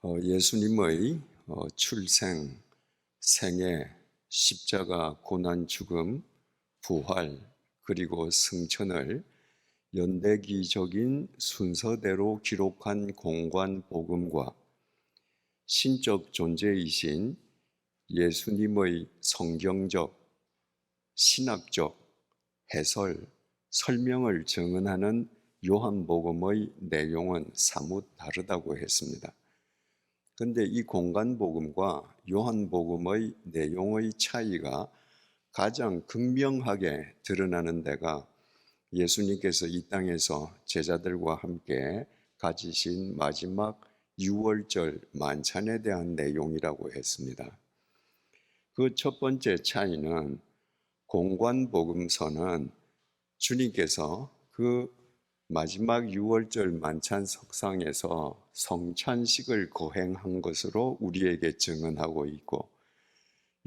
예수님의 출생, 생애, 십자가, 고난, 죽음, 부활, 그리고 승천을 연대기적인 순서대로 기록한 공관 복음과 신적 존재이신 예수님의 성경적, 신학적 해설, 설명을 정언하는 요한복음의 내용은 사뭇 다르다고 했습니다. 그런데 이 공관복음과 요한복음의 내용의 차이가 가장 극명하게 드러나는 데가 예수님께서 이 땅에서 제자들과 함께 가지신 마지막 유월절 만찬에 대한 내용이라고 했습니다. 그 첫 번째 차이는 공관복음서는 주님께서 그 마지막 유월절 만찬 석상에서 성찬식을 거행한 것으로 우리에게 증언하고 있고,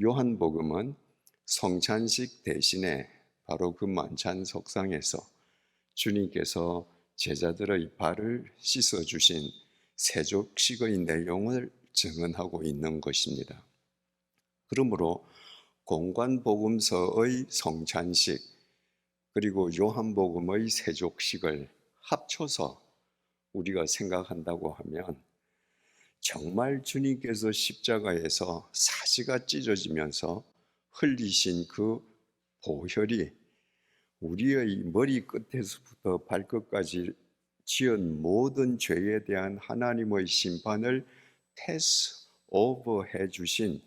요한복음은 성찬식 대신에 바로 그 만찬 석상에서 주님께서 제자들의 발을 씻어주신 세족식의 내용을 증언하고 있는 것입니다. 그러므로 공관복음서의 성찬식 그리고 요한복음의 세족식을 합쳐서 우리가 생각한다고 하면 정말 주님께서 십자가에서 사지가 찢어지면서 흘리신 그 보혈이 우리의 머리끝에서부터 발끝까지 지은 모든 죄에 대한 하나님의 심판을 패스 오버 해주신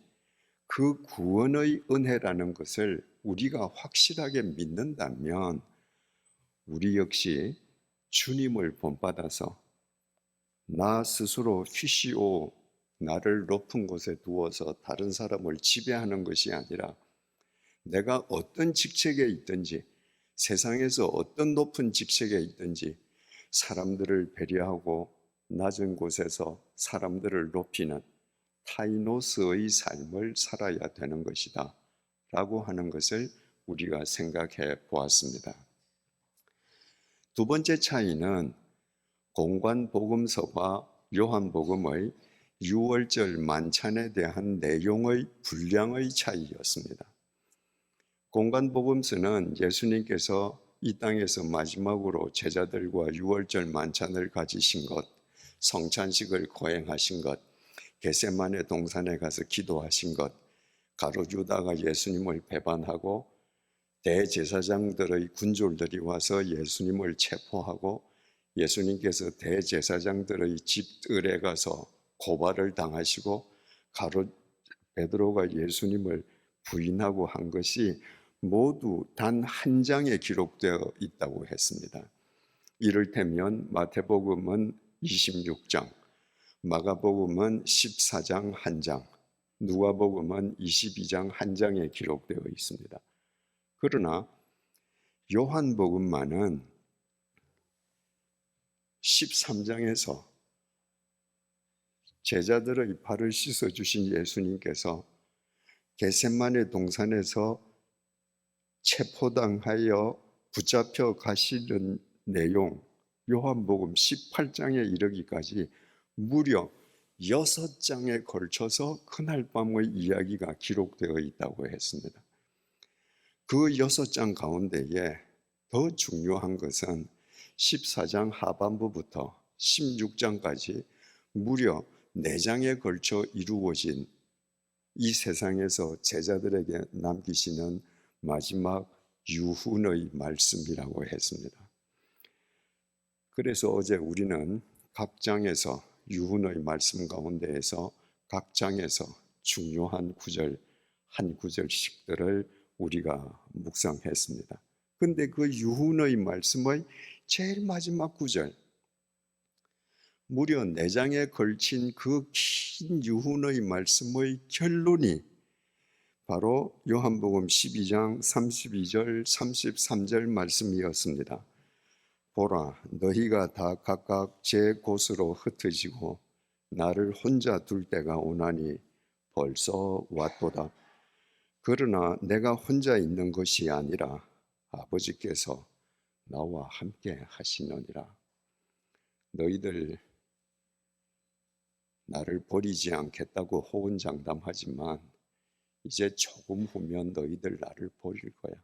그 구원의 은혜라는 것을 우리가 확실하게 믿는다면 우리 역시 주님을 본받아서 나 스스로 휘시오 나를 높은 곳에 두어서 다른 사람을 지배하는 것이 아니라 내가 어떤 직책에 있든지 세상에서 어떤 높은 직책에 있든지 사람들을 배려하고 낮은 곳에서 사람들을 높이는 타이노스의 삶을 살아야 되는 것이다 라고 하는 것을 우리가 생각해 보았습니다. 두 번째 차이는 공관복음서와 요한복음의 유월절 만찬에 대한 내용의 분량의 차이였습니다. 공관복음서는 예수님께서 이 땅에서 마지막으로 제자들과 유월절 만찬을 가지신 것, 성찬식을 거행하신 것, 겟세마네 동산에 가서 기도하신 것, 가룟 유다가 예수님을 배반하고 대제사장들의 군졸들이 와서 예수님을 체포하고 예수님께서 대제사장들의 집들에 가서 고발을 당하시고 가룟 베드로가 예수님을 부인하고 한 것이 모두 단 한 장에 기록되어 있다고 했습니다. 이를테면 마태복음은 26장, 마가복음은 14장 1장, 누가복음은 22장 1장에 기록되어 있습니다. 그러나 요한복음만은 13장에서 제자들의 발을 씻어주신 예수님께서 겟세마네 동산에서 체포당하여 붙잡혀 가시는 내용, 요한복음 18장에 이르기까지 무려 6장에 걸쳐서 그날 밤의 이야기가 기록되어 있다고 했습니다. 그 6장 가운데에 더 중요한 것은 14장 하반부부터 16장까지 무려 4장에 걸쳐 이루어진 이 세상에서 제자들에게 남기시는 마지막 유훈의 말씀이라고 했습니다. 그래서 어제 우리는 각 장에서 유훈의 말씀 가운데에서 각 장에서 중요한 구절 한 구절씩들을 우리가 묵상했습니다. 그런데 그 유훈의 말씀의 제일 마지막 구절, 무려 4장에 걸친 그 긴 유훈의 말씀의 결론이 바로 요한복음 12장 32절 33절 말씀이었습니다. 보라, 너희가 다 각각 제 곳으로 흩어지고 나를 혼자 둘 때가 오나니 벌써 왔도다. 그러나 내가 혼자 있는 것이 아니라 아버지께서 나와 함께 하시느니라. 너희들 나를 버리지 않겠다고 호언장담하지만 이제 조금 후면 너희들 나를 버릴 거야.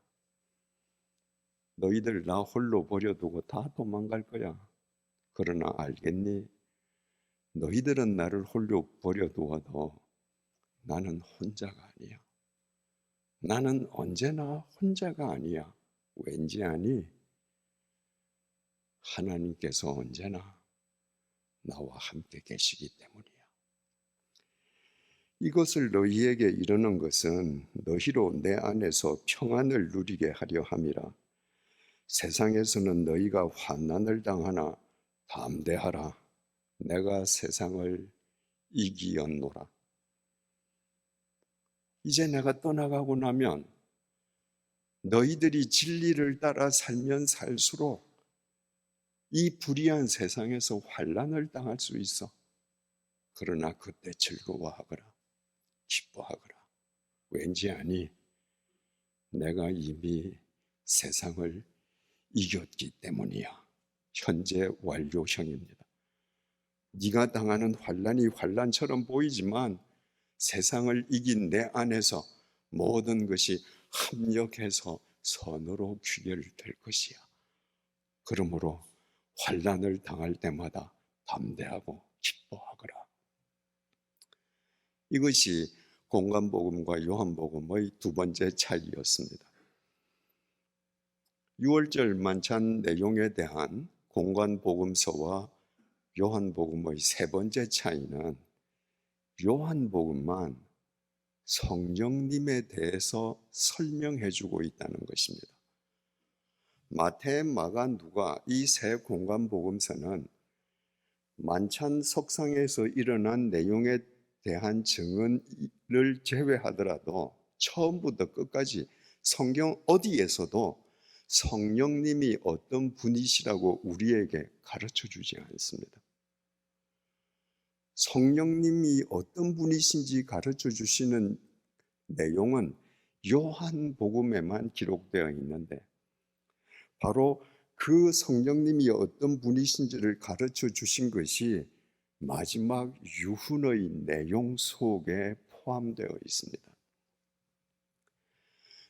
너희들 나 홀로 버려두고 다 도망갈 거야. 그러나 알겠니? 너희들은 나를 홀로 버려두어도 나는 혼자가 아니야. 나는 언제나 혼자가 아니야. 왠지 아니? 하나님께서 언제나 나와 함께 계시기 때문이야. 이것을 너희에게 이르는 것은 너희로 내 안에서 평안을 누리게 하려 함이라. 세상에서는 너희가 환난을 당하나 담대하라. 내가 세상을 이기었노라. 이제 내가 떠나가고 나면 너희들이 진리를 따라 살면 살수록 이 불의한 세상에서 환난을 당할 수 있어. 그러나 그때 즐거워하거라. 기뻐하거라. 왠지 아니? 내가 이미 세상을 이겼기 때문이야. 현재 완료형입니다. 네가 당하는 환난이 환난처럼 보이지만 세상을 이긴 내 안에서 모든 것이 합력해서 선으로 귀결될 것이야. 그러므로 환난을 당할 때마다 담대하고 기뻐하거라. 이것이 공관복음과 요한복음의 두 번째 차이였습니다. 6월절 만찬 내용에 대한 공관복음서와 요한복음의 세 번째 차이는 요한복음만 성령님에 대해서 설명해 주고 있다는 것입니다. 마태, 마가, 누가 이 세 공관복음서는 만찬 석상에서 일어난 내용에 대한 증언을 제외하더라도 처음부터 끝까지 성경 어디에서도 성령님이 어떤 분이시라고 우리에게 가르쳐 주지 않습니다. 성령님이 어떤 분이신지 가르쳐 주시는 내용은 요한복음에만 기록되어 있는데 바로 그 성령님이 어떤 분이신지를 가르쳐 주신 것이 마지막 유훈의 내용 속에 포함되어 있습니다.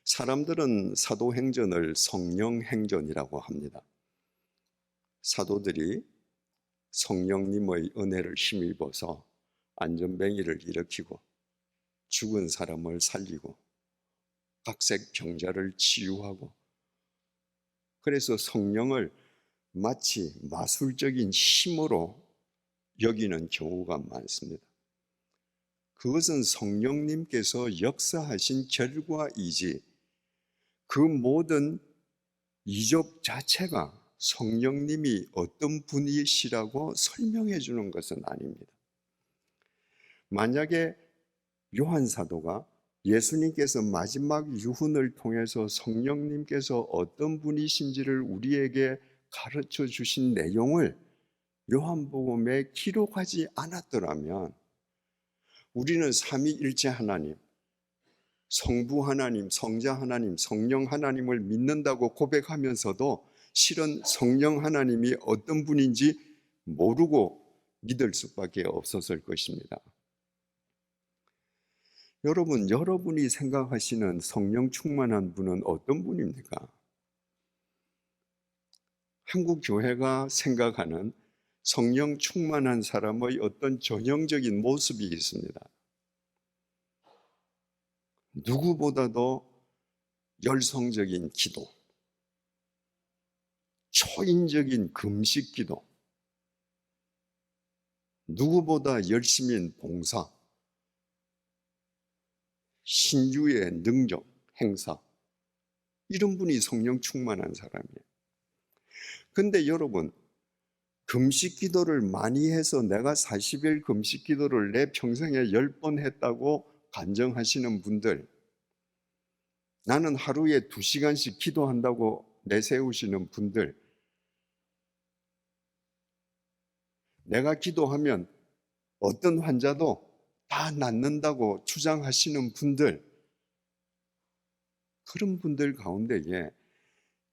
사람들은 사도행전을 성령행전이라고 합니다. 사도들이 성령님의 은혜를 힘입어서 안전뱅이를 일으키고 죽은 사람을 살리고 각색 병자를 치유하고 그래서 성령을 마치 마술적인 힘으로 여기는 경우가 많습니다. 그것은 성령님께서 역사하신 결과이지 그 모든 이적 자체가 성령님이 어떤 분이시라고 설명해 주는 것은 아닙니다. 만약에 요한 사도가 예수님께서 마지막 유훈을 통해서 성령님께서 어떤 분이신지를 우리에게 가르쳐 주신 내용을 요한복음에 기록하지 않았더라면 우리는 삼위일체 하나님, 성부 하나님, 성자 하나님, 성령 하나님을 믿는다고 고백하면서도 실은 성령 하나님이 어떤 분인지 모르고 믿을 수밖에 없었을 것입니다. 여러분, 여러분이 생각하시는 성령 충만한 분은 어떤 분입니까? 한국 교회가 생각하는 성령 충만한 사람의 어떤 전형적인 모습이 있습니다. 누구보다도 열성적인 기도, 초인적인 금식 기도, 누구보다 열심인 봉사, 신유의 능력, 행사, 이런 분이 성령 충만한 사람이에요. 근데 여러분, 금식 기도를 많이 해서 내가 40일 금식 기도를 내 평생에 10번 했다고 간증하시는 분들, 나는 하루에 2시간씩 기도한다고 내세우시는 분들, 내가 기도하면 어떤 환자도 다 낫는다고 주장하시는 분들, 그런 분들 가운데에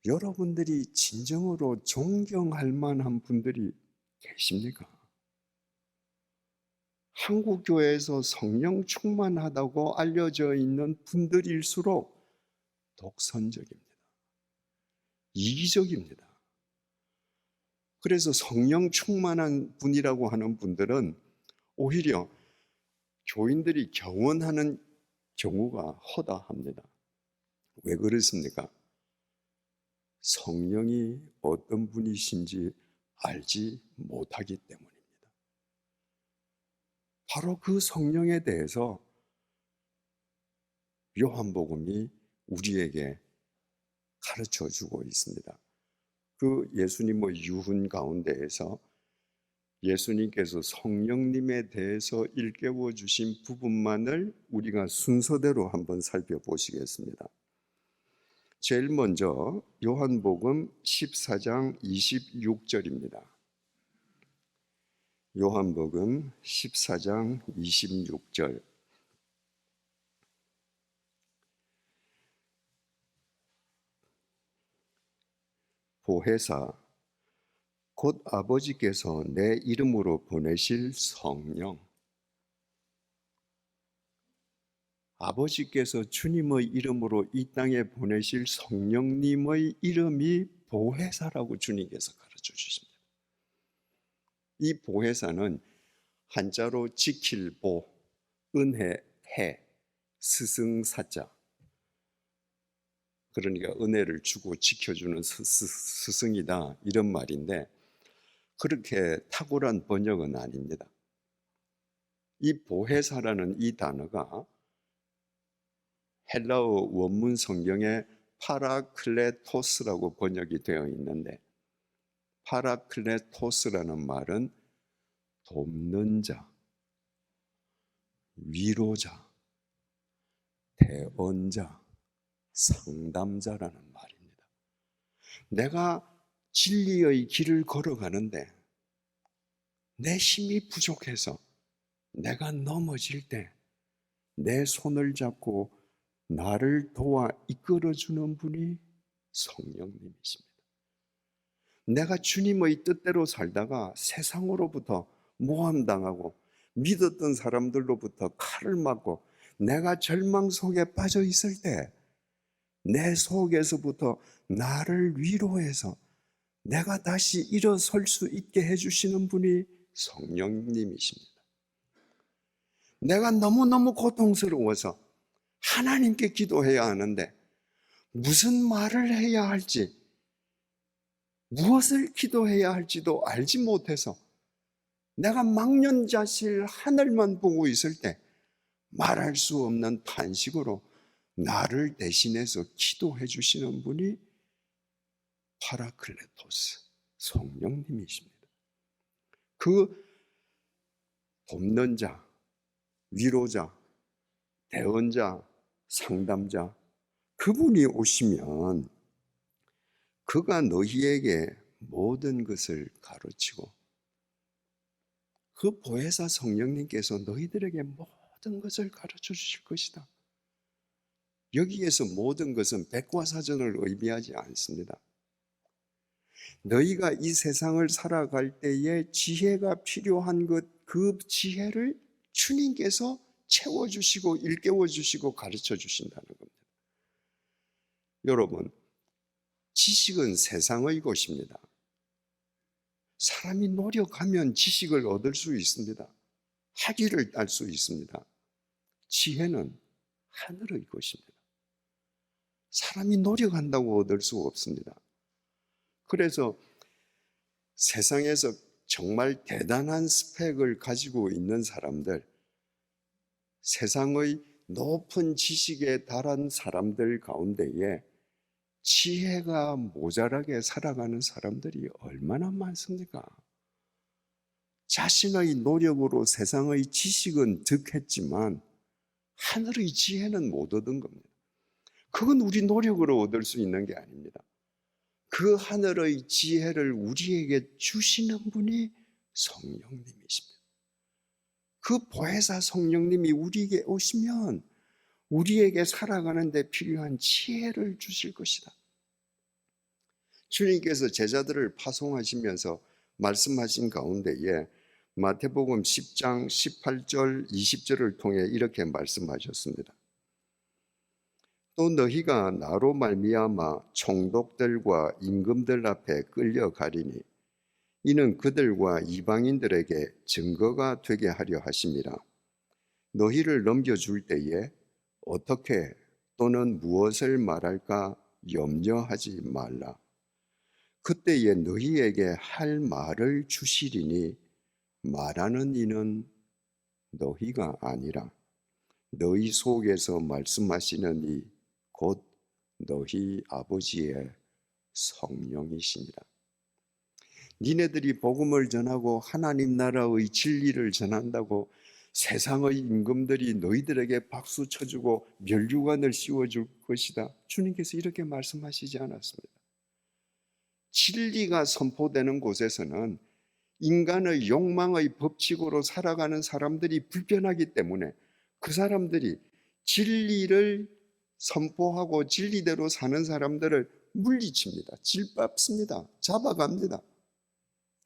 여러분들이 진정으로 존경할 만한 분들이 계십니까? 한국 교회에서 성령 충만하다고 알려져 있는 분들일수록 독선적입니다. 이기적입니다. 그래서 성령 충만한 분이라고 하는 분들은 오히려 교인들이 경원하는 경우가 허다합니다. 왜 그렇습니까? 성령이 어떤 분이신지 알지 못하기 때문입니다. 바로 그 성령에 대해서 요한복음이 우리에게 가르쳐 주고 있습니다. 그 예수님의 유훈 가운데에서 예수님께서 성령님에 대해서 일깨워 주신 부분만을 우리가 순서대로 한번 살펴보시겠습니다. 제일 먼저 요한복음 14장 26절입니다. 요한복음 14장 26절. 보혜사 곧 아버지께서 내 이름으로 보내실 성령. 아버지께서 주님의 이름으로 이 땅에 보내실 성령님의 이름이 보혜사라고 주님께서 가르쳐 주십니다. 이 보혜사는 한자로 지킬 보, 은혜, 해, 스승사자. 그러니까 은혜를 주고 지켜주는 스승이다 이런 말인데 그렇게 탁월한 번역은 아닙니다. 이 보혜사라는 이 단어가 헬라어 원문 성경에 파라클레토스라고 번역이 되어 있는데 파라클레토스라는 말은 돕는 자, 위로자, 대언자, 상담자라는 말입니다. 내가 진리의 길을 걸어가는데 내 힘이 부족해서 내가 넘어질 때 내 손을 잡고 나를 도와 이끌어주는 분이 성령님이십니다. 내가 주님의 뜻대로 살다가 세상으로부터 모함당하고 믿었던 사람들로부터 칼을 맞고 내가 절망 속에 빠져 있을 때 내 속에서부터 나를 위로해서 내가 다시 일어설 수 있게 해주시는 분이 성령님이십니다. 내가 너무너무 고통스러워서 하나님께 기도해야 하는데 무슨 말을 해야 할지, 무엇을 기도해야 할지도 알지 못해서 내가 망연자실 하늘만 보고 있을 때 말할 수 없는 탄식으로 나를 대신해서 기도해 주시는 분이 파라클레토스, 성령님이십니다. 그 돕는 자, 위로자, 대언자, 상담자, 그분이 오시면 그가 너희에게 모든 것을 가르치고 그 보혜사 성령님께서 너희들에게 모든 것을 가르쳐 주실 것이다. 여기에서 모든 것은 백과사전을 의미하지 않습니다. 너희가 이 세상을 살아갈 때에 지혜가 필요한 것, 그 지혜를 주님께서 채워주시고 일깨워주시고 가르쳐주신다는 겁니다. 여러분, 지식은 세상의 것입니다. 사람이 노력하면 지식을 얻을 수 있습니다. 학위를 딸 수 있습니다. 지혜는 하늘의 것입니다. 사람이 노력한다고 얻을 수 없습니다. 그래서 세상에서 정말 대단한 스펙을 가지고 있는 사람들, 세상의 높은 지식에 달한 사람들 가운데에 지혜가 모자라게 살아가는 사람들이 얼마나 많습니까? 자신의 노력으로 세상의 지식은 득했지만 하늘의 지혜는 못 얻은 겁니다. 그건 우리 노력으로 얻을 수 있는 게 아닙니다. 그 하늘의 지혜를 우리에게 주시는 분이 성령님이십니다. 그 보혜사 성령님이 우리에게 오시면 우리에게 살아가는 데 필요한 지혜를 주실 것이다. 주님께서 제자들을 파송하시면서 말씀하신 가운데에 마태복음 10장 18절 20절을 통해 이렇게 말씀하셨습니다. 또 너희가 나로 말미암아 총독들과 임금들 앞에 끌려가리니 이는 그들과 이방인들에게 증거가 되게 하려 하심이라. 너희를 넘겨줄 때에 어떻게 또는 무엇을 말할까 염려하지 말라. 그때에 너희에게 할 말을 주시리니 말하는 이는 너희가 아니라 너희 속에서 말씀하시는 이 곧 너희 아버지의 성령이시니라. 니네들이 복음을 전하고 하나님 나라의 진리를 전한다고 세상의 임금들이 너희들에게 박수 쳐주고 면류관을 씌워줄 것이다. 주님께서 이렇게 말씀하시지 않았습니다. 진리가 선포되는 곳에서는 인간의 욕망의 법칙으로 살아가는 사람들이 불편하기 때문에 그 사람들이 진리를 선포하고 진리대로 사는 사람들을 물리칩니다. 질밟습니다. 잡아갑니다.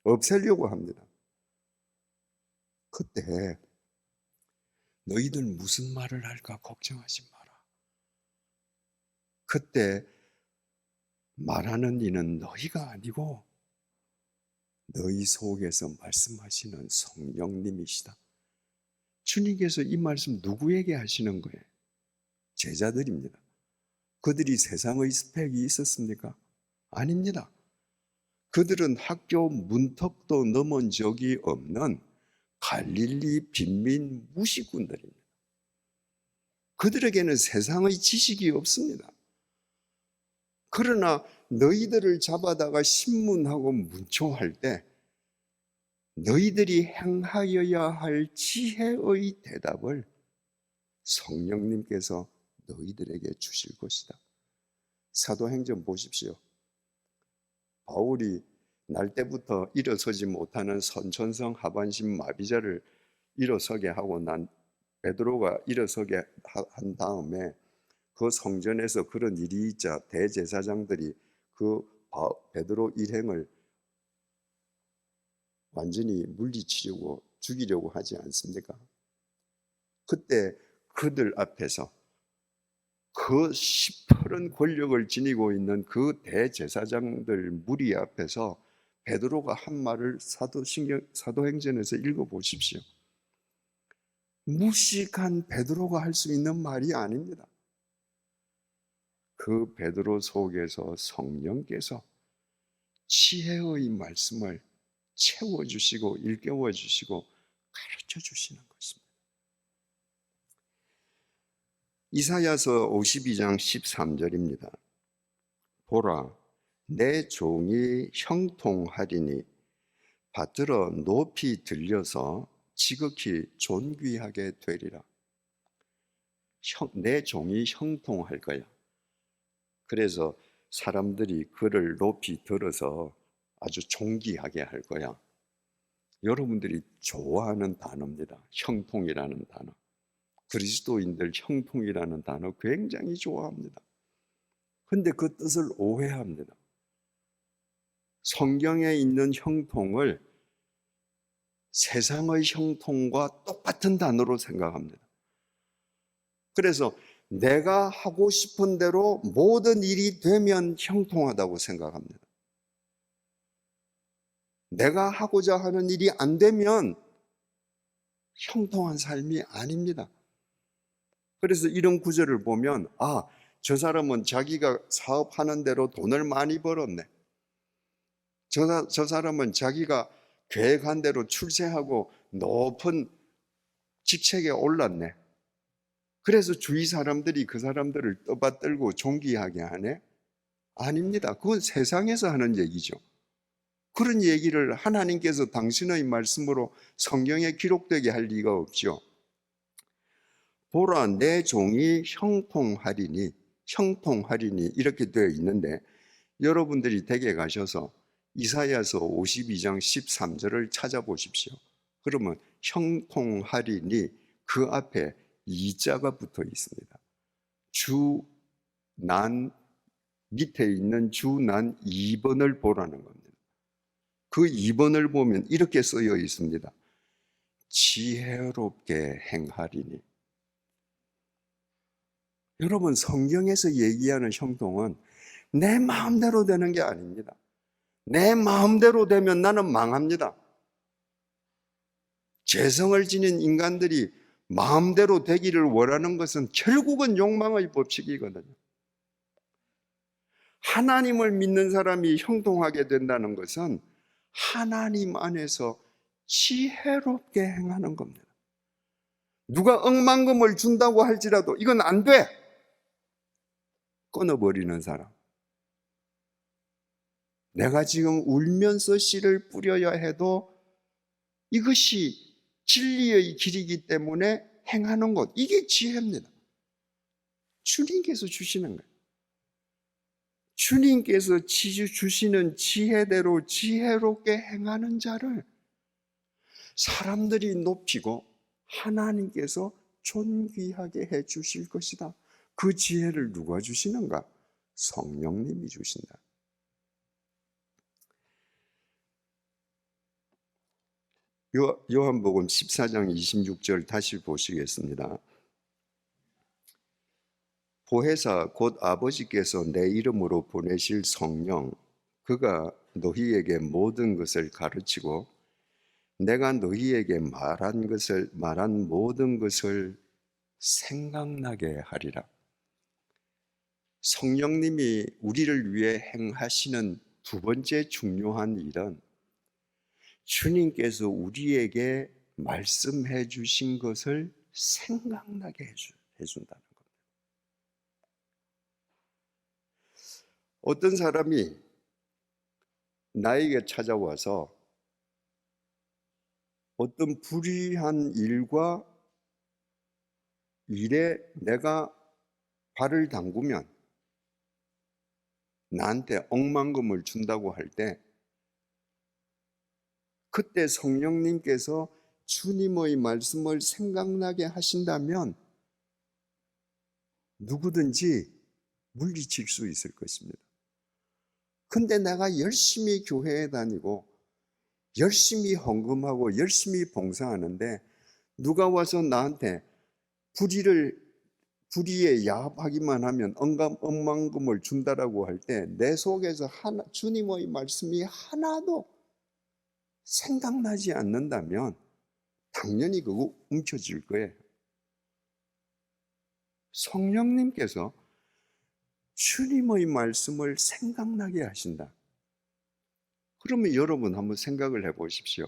없애려고 합니다. 그때 너희들 무슨 말을 할까 걱정하지 마라. 그때 말하는 이는 너희가 아니고 너희 속에서 말씀하시는 성령님이시다. 주님께서 이 말씀 누구에게 하시는 거예요? 제자들입니다. 그들이 세상의 스펙이 있었습니까? 아닙니다. 그들은 학교 문턱도 넘은 적이 없는 갈릴리 빈민 무식군들입니다. 그들에게는 세상의 지식이 없습니다. 그러나 너희들을 잡아다가 신문하고 문초할 때 너희들이 행하여야 할 지혜의 대답을 성령님께서 너희들에게 주실 것이다. 사도행전 보십시오. 바울이 날 때부터 일어서지 못하는 선천성 하반신 마비자를 일어서게 하고 난 베드로가 일어서게 한 다음에 그 성전에서 그런 일이 있자 대제사장들이 그 베드로 일행을 완전히 물리치려고 죽이려고 하지 않습니까? 그때 그들 앞에서 그 시퍼런 권력을 지니고 있는 그 대제사장들 무리 앞에서 베드로가 한 말을 사도행전에서 읽어보십시오. 무식한 베드로가 할 수 있는 말이 아닙니다. 그 베드로 속에서 성령께서 지혜의 말씀을 채워주시고 일깨워주시고 가르쳐주시는 것입니다. 이사야서 52장 13절입니다. 보라, 내 종이 형통하리니 받들어 높이 들려서 지극히 존귀하게 되리라. 내 종이 형통할 거야. 그래서 사람들이 그를 높이 들어서 아주 존귀하게 할 거야. 여러분들이 좋아하는 단어입니다. 형통이라는 단어. 그리스도인들 형통이라는 단어 굉장히 좋아합니다. 그런데 그 뜻을 오해합니다. 성경에 있는 형통을 세상의 형통과 똑같은 단어로 생각합니다. 그래서 내가 하고 싶은 대로 모든 일이 되면 형통하다고 생각합니다. 내가 하고자 하는 일이 안 되면 형통한 삶이 아닙니다. 그래서 이런 구절을 보면 저 사람은 자기가 사업하는 대로 돈을 많이 벌었네. 저 사람은 자기가 계획한 대로 출세하고 높은 직책에 올랐네. 그래서 주위 사람들이 그 사람들을 떠받들고 존귀하게 하네? 아닙니다. 그건 세상에서 하는 얘기죠. 그런 얘기를 하나님께서 당신의 말씀으로 성경에 기록되게 할 리가 없죠. 보라, 내 종이 형통하리니 이렇게 되어 있는데 여러분들이 댁에 가셔서 이사야서 52장 13절을 찾아보십시오. 그러면 형통하리니 그 앞에 이자가 붙어 있습니다. 주난 밑에 있는 주난 2번을 보라는 겁니다. 그 2번을 보면 이렇게 쓰여 있습니다. 지혜롭게 행하리니. 여러분, 성경에서 얘기하는 형통은 내 마음대로 되는 게 아닙니다. 내 마음대로 되면 나는 망합니다. 죄성을 지닌 인간들이 마음대로 되기를 원하는 것은 결국은 욕망의 법칙이거든요. 하나님을 믿는 사람이 형통하게 된다는 것은 하나님 안에서 지혜롭게 행하는 겁니다. 누가 억만금을 준다고 할지라도 이건 안 돼! 끊어버리는 사람. 내가 지금 울면서 씨를 뿌려야 해도 이것이 진리의 길이기 때문에 행하는 것, 이게 지혜입니다. 주님께서 주시는 거예요. 주님께서 주시는 지혜대로 지혜롭게 행하는 자를 사람들이 높이고 하나님께서 존귀하게 해 주실 것이다. 그 지혜를 누가 주시는가? 성령님이 주신다. 요한복음 14장 26절 다시 보시겠습니다. 보혜사 곧 아버지께서 내 이름으로 보내실 성령, 그가 너희에게 모든 것을 가르치고 내가 너희에게 말한 모든 것을 생각나게 하리라. 성령님이 우리를 위해 행하시는 두 번째 중요한 일은 주님께서 우리에게 말씀해 주신 것을 생각나게 해준다는 겁니다. 어떤 사람이 나에게 찾아와서 어떤 불의한 일에 내가 발을 담그면 나한테 억만금을 준다고 할 때 그때 성령님께서 주님의 말씀을 생각나게 하신다면 누구든지 물리칠 수 있을 것입니다. 근데 내가 열심히 교회에 다니고 열심히 헌금하고 열심히 봉사하는데 누가 와서 나한테 불의에 야합하기만 하면 억만금을 준다라고 할 때 내 속에서 주님의 말씀이 하나도 생각나지 않는다면 당연히 그거 움켜질 거예요. 성령님께서 주님의 말씀을 생각나게 하신다. 그러면 여러분 한번 생각을 해보십시오.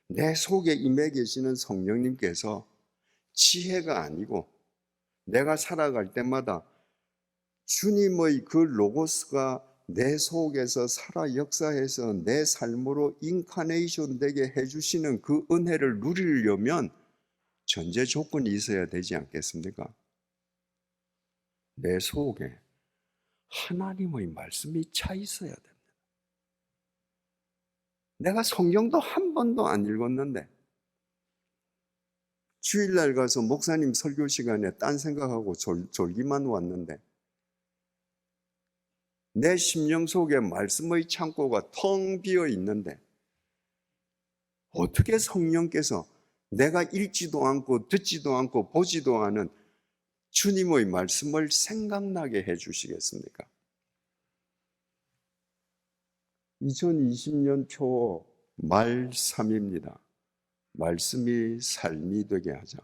내 속에 임해 계시는 성령님께서 지혜가 아니고 내가 살아갈 때마다 주님의 그 로고스가 내 속에서 살아 역사해서 내 삶으로 인카네이션 되게 해주시는 그 은혜를 누리려면 전제 조건이 있어야 되지 않겠습니까? 내 속에 하나님의 말씀이 차 있어야 됩니다. 내가 성경도 한 번도 안 읽었는데 주일날 가서 목사님 설교 시간에 딴 생각하고 졸기만 왔는데 내 심령 속에 말씀의 창고가 텅 비어 있는데 어떻게 성령께서 내가 읽지도 않고 듣지도 않고 보지도 않은 주님의 말씀을 생각나게 해 주시겠습니까? 2020년 초 말 3입니다. 말씀이 삶이 되게 하자.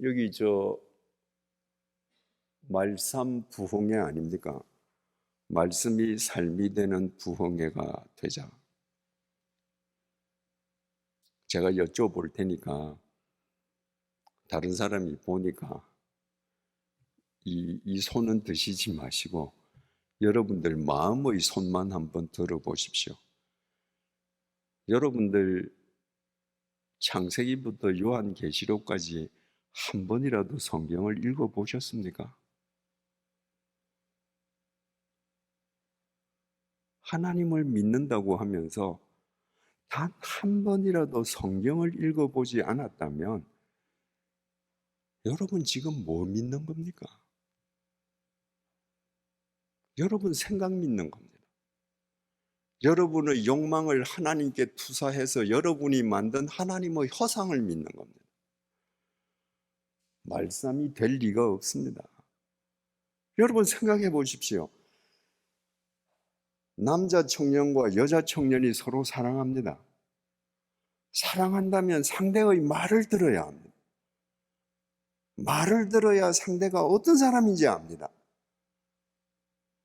여기 말삼 부흥회 아닙니까? 말씀이 삶이 되는 부흥회가 되자. 제가 여쭤볼 테니까 다른 사람이 보니까 이 손은 드시지 마시고 여러분들 마음의 손만 한번 들어보십시오. 여러분들 창세기부터 요한계시록까지 한 번이라도 성경을 읽어보셨습니까? 하나님을 믿는다고 하면서 단 한 번이라도 성경을 읽어보지 않았다면 여러분 지금 뭐 믿는 겁니까? 여러분 생각 믿는 겁니다. 여러분의 욕망을 하나님께 투사해서 여러분이 만든 하나님의 허상을 믿는 겁니다. 말씀이 될 리가 없습니다. 여러분 생각해 보십시오. 남자 청년과 여자 청년이 서로 사랑합니다. 사랑한다면 상대의 말을 들어야 합니다. 말을 들어야 상대가 어떤 사람인지 압니다.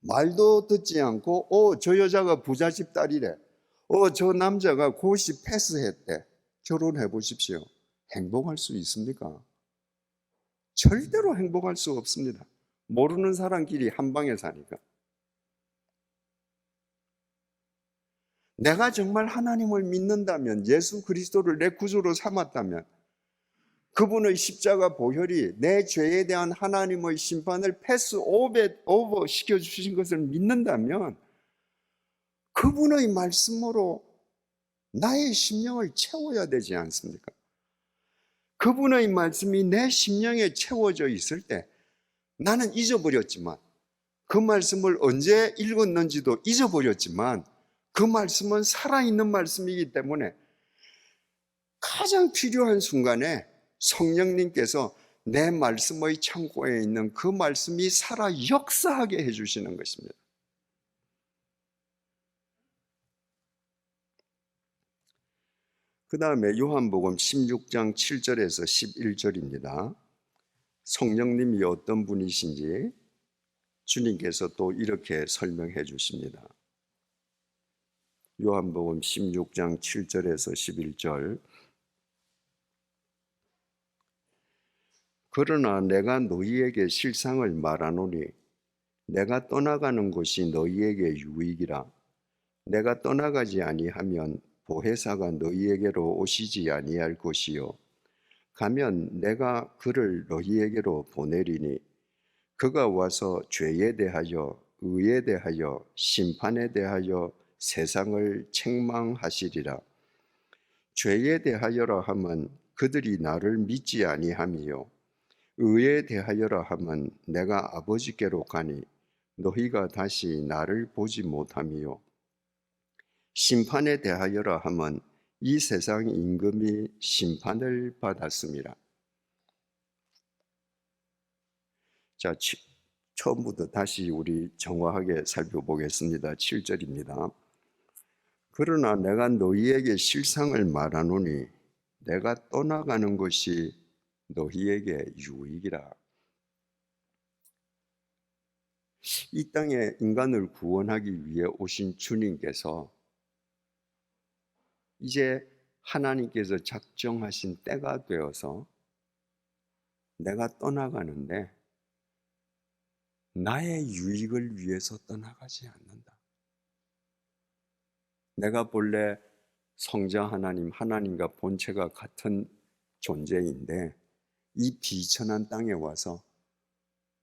말도 듣지 않고 저 여자가 부잣집 딸이래, 저 남자가 고시 패스했대, 결혼해 보십시오. 행복할 수 있습니까? 절대로 행복할 수 없습니다. 모르는 사람끼리 한 방에 사니까. 내가 정말 하나님을 믿는다면, 예수 그리스도를 내 구주로 삼았다면, 그분의 십자가 보혈이 내 죄에 대한 하나님의 심판을 패스 오버 시켜주신 것을 믿는다면, 그분의 말씀으로 나의 심령을 채워야 되지 않습니까? 그분의 말씀이 내 심령에 채워져 있을 때 나는 잊어버렸지만, 그 말씀을 언제 읽었는지도 잊어버렸지만, 그 말씀은 살아있는 말씀이기 때문에 가장 필요한 순간에 성령님께서 내 말씀의 창고에 있는 그 말씀이 살아 역사하게 해주시는 것입니다. 그 다음에 요한복음 16장 7절에서 11절입니다. 성령님이 어떤 분이신지 주님께서 또 이렇게 설명해 주십니다. 요한복음 16장 7절에서 11절. 그러나 내가 너희에게 실상을 말하노니 내가 떠나가는 것이 너희에게 유익이라. 내가 떠나가지 아니하면 보혜사가 너희에게로 오시지 아니할 것이요, 가면 내가 그를 너희에게로 보내리니 그가 와서 죄에 대하여 의에 대하여 심판에 대하여 세상을 책망하시리라. 죄에 대하여라 하면 그들이 나를 믿지 아니함이요, 의에 대하여라 하면 내가 아버지께로 가니 너희가 다시 나를 보지 못함이요, 심판에 대하여라 하면 이 세상 임금이 심판을 받았습니다. 자, 처음부터 다시 우리 정확하게 살펴보겠습니다. 7절입니다. 그러나 내가 너희에게 실상을 말하노니 내가 떠나가는 것이 너희에게 유익이라. 이 땅에 인간을 구원하기 위해 오신 주님께서 이제 하나님께서 작정하신 때가 되어서 내가 떠나가는데 나의 유익을 위해서 떠나가지 않는다. 내가 본래 성자 하나님, 하나님과 본체가 같은 존재인데 이 비천한 땅에 와서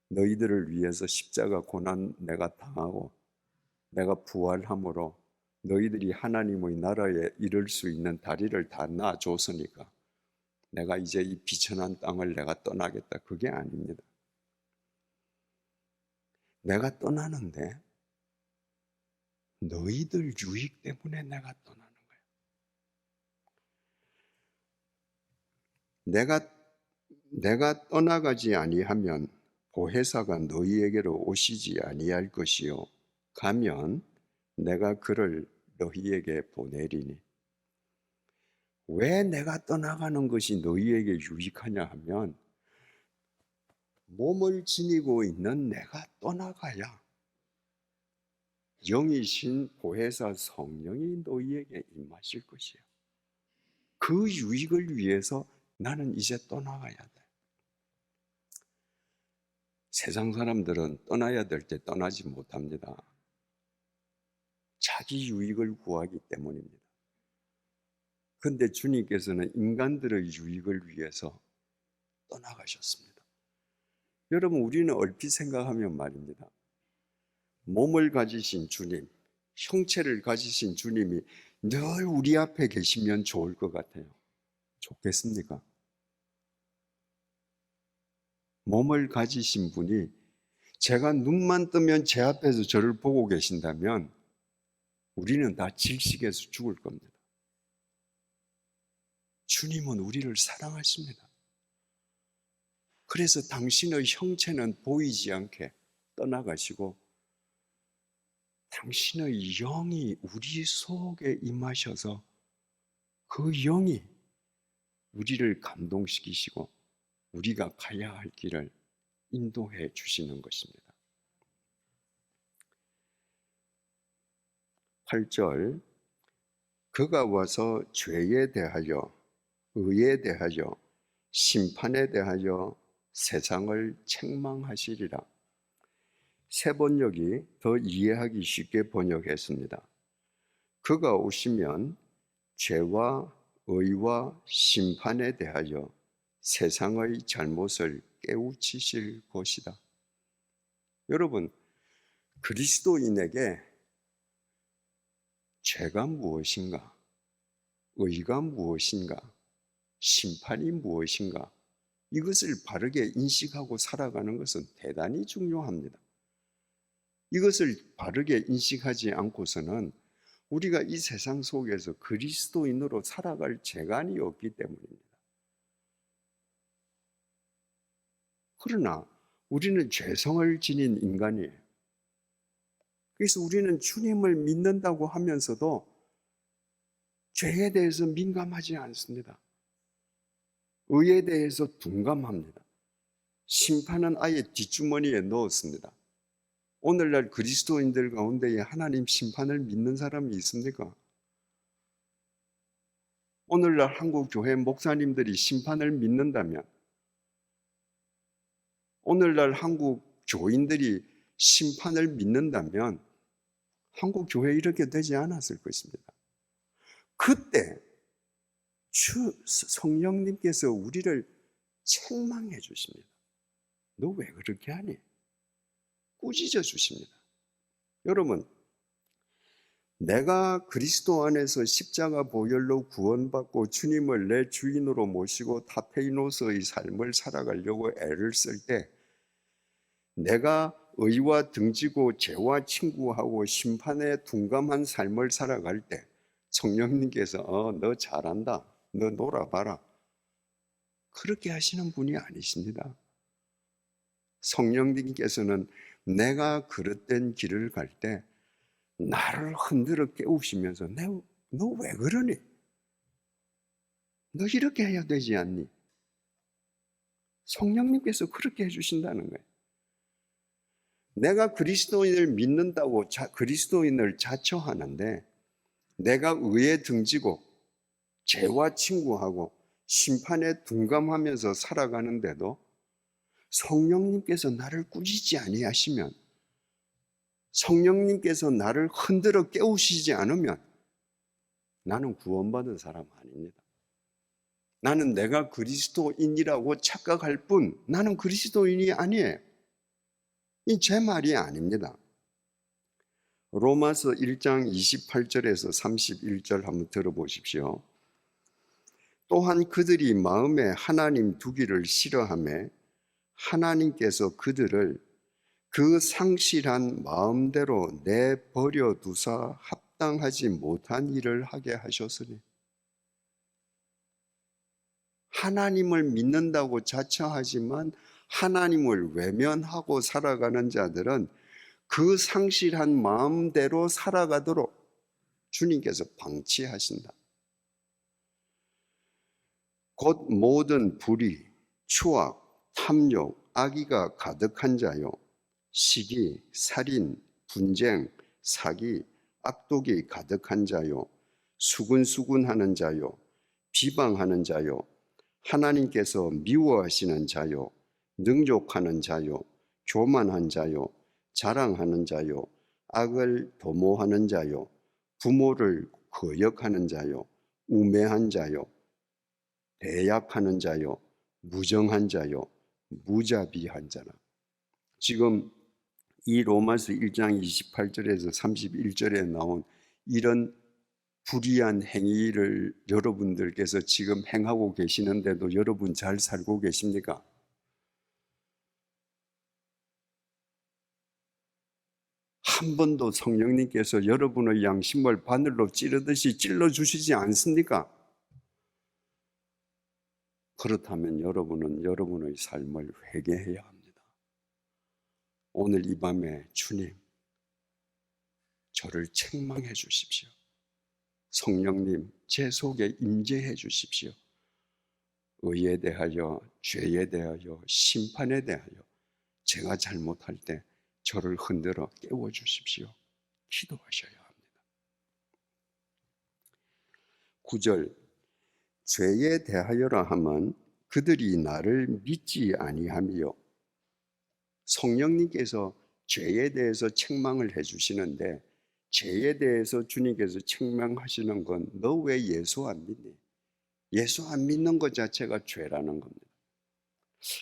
너희들을 위해서 십자가 고난 내가 당하고 내가 부활함으로 너희들이 하나님의 나라에 이를 수 있는 다리를 다 놔줬으니까 내가 이제 이 비천한 땅을 내가 떠나겠다, 그게 아닙니다. 내가 떠나는데 너희들 유익 때문에 내가 떠나는 거예요. 내가 떠나가지 아니하면 보혜사가 너희에게로 오시지 아니할 것이요, 가면 내가 그를 너희에게 보내리니. 왜 내가 떠나가는 것이 너희에게 유익하냐 하면, 몸을 지니고 있는 내가 떠나가야 영이신 보혜사 성령이 너희에게 임하실 것이에요. 그 유익을 위해서 나는 이제 떠나가야 돼. 세상 사람들은 떠나야 될 때 떠나지 못합니다. 자기 유익을 구하기 때문입니다. 그런데 주님께서는 인간들의 유익을 위해서 떠나가셨습니다. 여러분, 우리는 얼핏 생각하면 말입니다, 몸을 가지신 주님, 형체를 가지신 주님이 늘 우리 앞에 계시면 좋을 것 같아요. 좋겠습니까? 몸을 가지신 분이 제가 눈만 뜨면 제 앞에서 저를 보고 계신다면 우리는 다 질식해서 죽을 겁니다. 주님은 우리를 사랑하십니다. 그래서 당신의 형체는 보이지 않게 떠나가시고 당신의 영이 우리 속에 임하셔서 그 영이 우리를 감동시키시고 우리가 가야 할 길을 인도해 주시는 것입니다. 8절, 그가 와서 죄에 대하여, 의에 대하여, 심판에 대하여 세상을 책망하시리라. 새 번역이 더 이해하기 쉽게 번역했습니다. 그가 오시면 죄와 의와 심판에 대하여 세상의 잘못을 깨우치실 것이다. 여러분, 그리스도인에게 죄가 무엇인가? 의가 무엇인가? 심판이 무엇인가? 이것을 바르게 인식하고 살아가는 것은 대단히 중요합니다. 이것을 바르게 인식하지 않고서는 우리가 이 세상 속에서 그리스도인으로 살아갈 재간이 없기 때문입니다. 그러나 우리는 죄성을 지닌 인간이에요. 그래서 우리는 주님을 믿는다고 하면서도 죄에 대해서 민감하지 않습니다. 의에 대해서 둔감합니다. 심판은 아예 뒷주머니에 넣었습니다. 오늘날 그리스도인들 가운데에 하나님 심판을 믿는 사람이 있습니까? 오늘날 한국 교회 목사님들이 심판을 믿는다면, 오늘날 한국 교인들이 심판을 믿는다면 한국 교회 이렇게 되지 않았을 것입니다. 그때 주 성령님께서 우리를 책망해 주십니다. 너 왜 그렇게 하니? 꾸짖어 주십니다. 여러분, 내가 그리스도 안에서 십자가 보혈로 구원받고 주님을 내 주인으로 모시고 타페이노스의 삶을 살아가려고 애를 쓸 때, 내가 의와 등지고 죄와 친구하고 심판에 둔감한 삶을 살아갈 때 성령님께서 너 잘한다, 너 놀아봐라, 그렇게 하시는 분이 아니십니다. 성령님께서는 내가 그릇된 길을 갈 때 나를 흔들어 깨우시면서 너 왜 그러니? 너 이렇게 해야 되지 않니? 성령님께서 그렇게 해주신다는 거예요. 내가 그리스도인을 믿는다고 그리스도인을 자처하는데 내가 의에 등지고 죄와 친구하고 심판에 둔감하면서 살아가는데도 성령님께서 나를 꾸짖지 아니하시면, 성령님께서 나를 흔들어 깨우시지 않으면 나는 구원받은 사람 아닙니다. 나는 내가 그리스도인이라고 착각할 뿐 나는 그리스도인이 아니에요. 이 제 말이 아닙니다. 로마서 1장 28절에서 31절 한번 들어보십시오. 또한 그들이 마음에 하나님 두기를 싫어하며 하나님께서 그들을 그 상실한 마음대로 내버려 두사 합당하지 못한 일을 하게 하셨으니, 하나님을 믿는다고 자처하지만 하나님을 외면하고 살아가는 자들은 그 상실한 마음대로 살아가도록 주님께서 방치하신다. 곧 모든 불의, 추악, 탐욕, 악의가 가득한 자요, 시기, 살인, 분쟁, 사기, 악독이 가득한 자요, 수군수군하는 자요, 비방하는 자요, 하나님께서 미워하시는 자요, 능욕하는 자요, 교만한 자요, 자랑하는 자요, 악을 도모하는 자요, 부모를 거역하는 자요, 우매한 자요, 배약하는 자요, 무정한 자요, 무자비한 자라. 지금 이 로마서 1장 28절에서 31절에 나온 이런 불의한 행위를 여러분들께서 지금 행하고 계시는데도 여러분 잘 살고 계십니까? 한 번도 성령님께서 여러분의 양심을 바늘로 찌르듯이 찔러주시지 않습니까? 그렇다면 여러분은 여러분의 삶을 회개해야 합니다. 오늘 이 밤에 주님, 저를 책망해 주십시오. 성령님, 제 속에 임재해 주십시오. 의에 대하여, 죄에 대하여, 심판에 대하여 제가 잘못할 때 저를 흔들어 깨워 주십시오. 기도하셔야 합니다. 9절, 죄에 대하여라 하면 그들이 나를 믿지 아니하며. 성령님께서 죄에 대해서 책망을 해주시는데, 죄에 대해서 주님께서 책망하시는 건 너 왜 예수 안 믿니? 예수 안 믿는 것 자체가 죄라는 겁니다.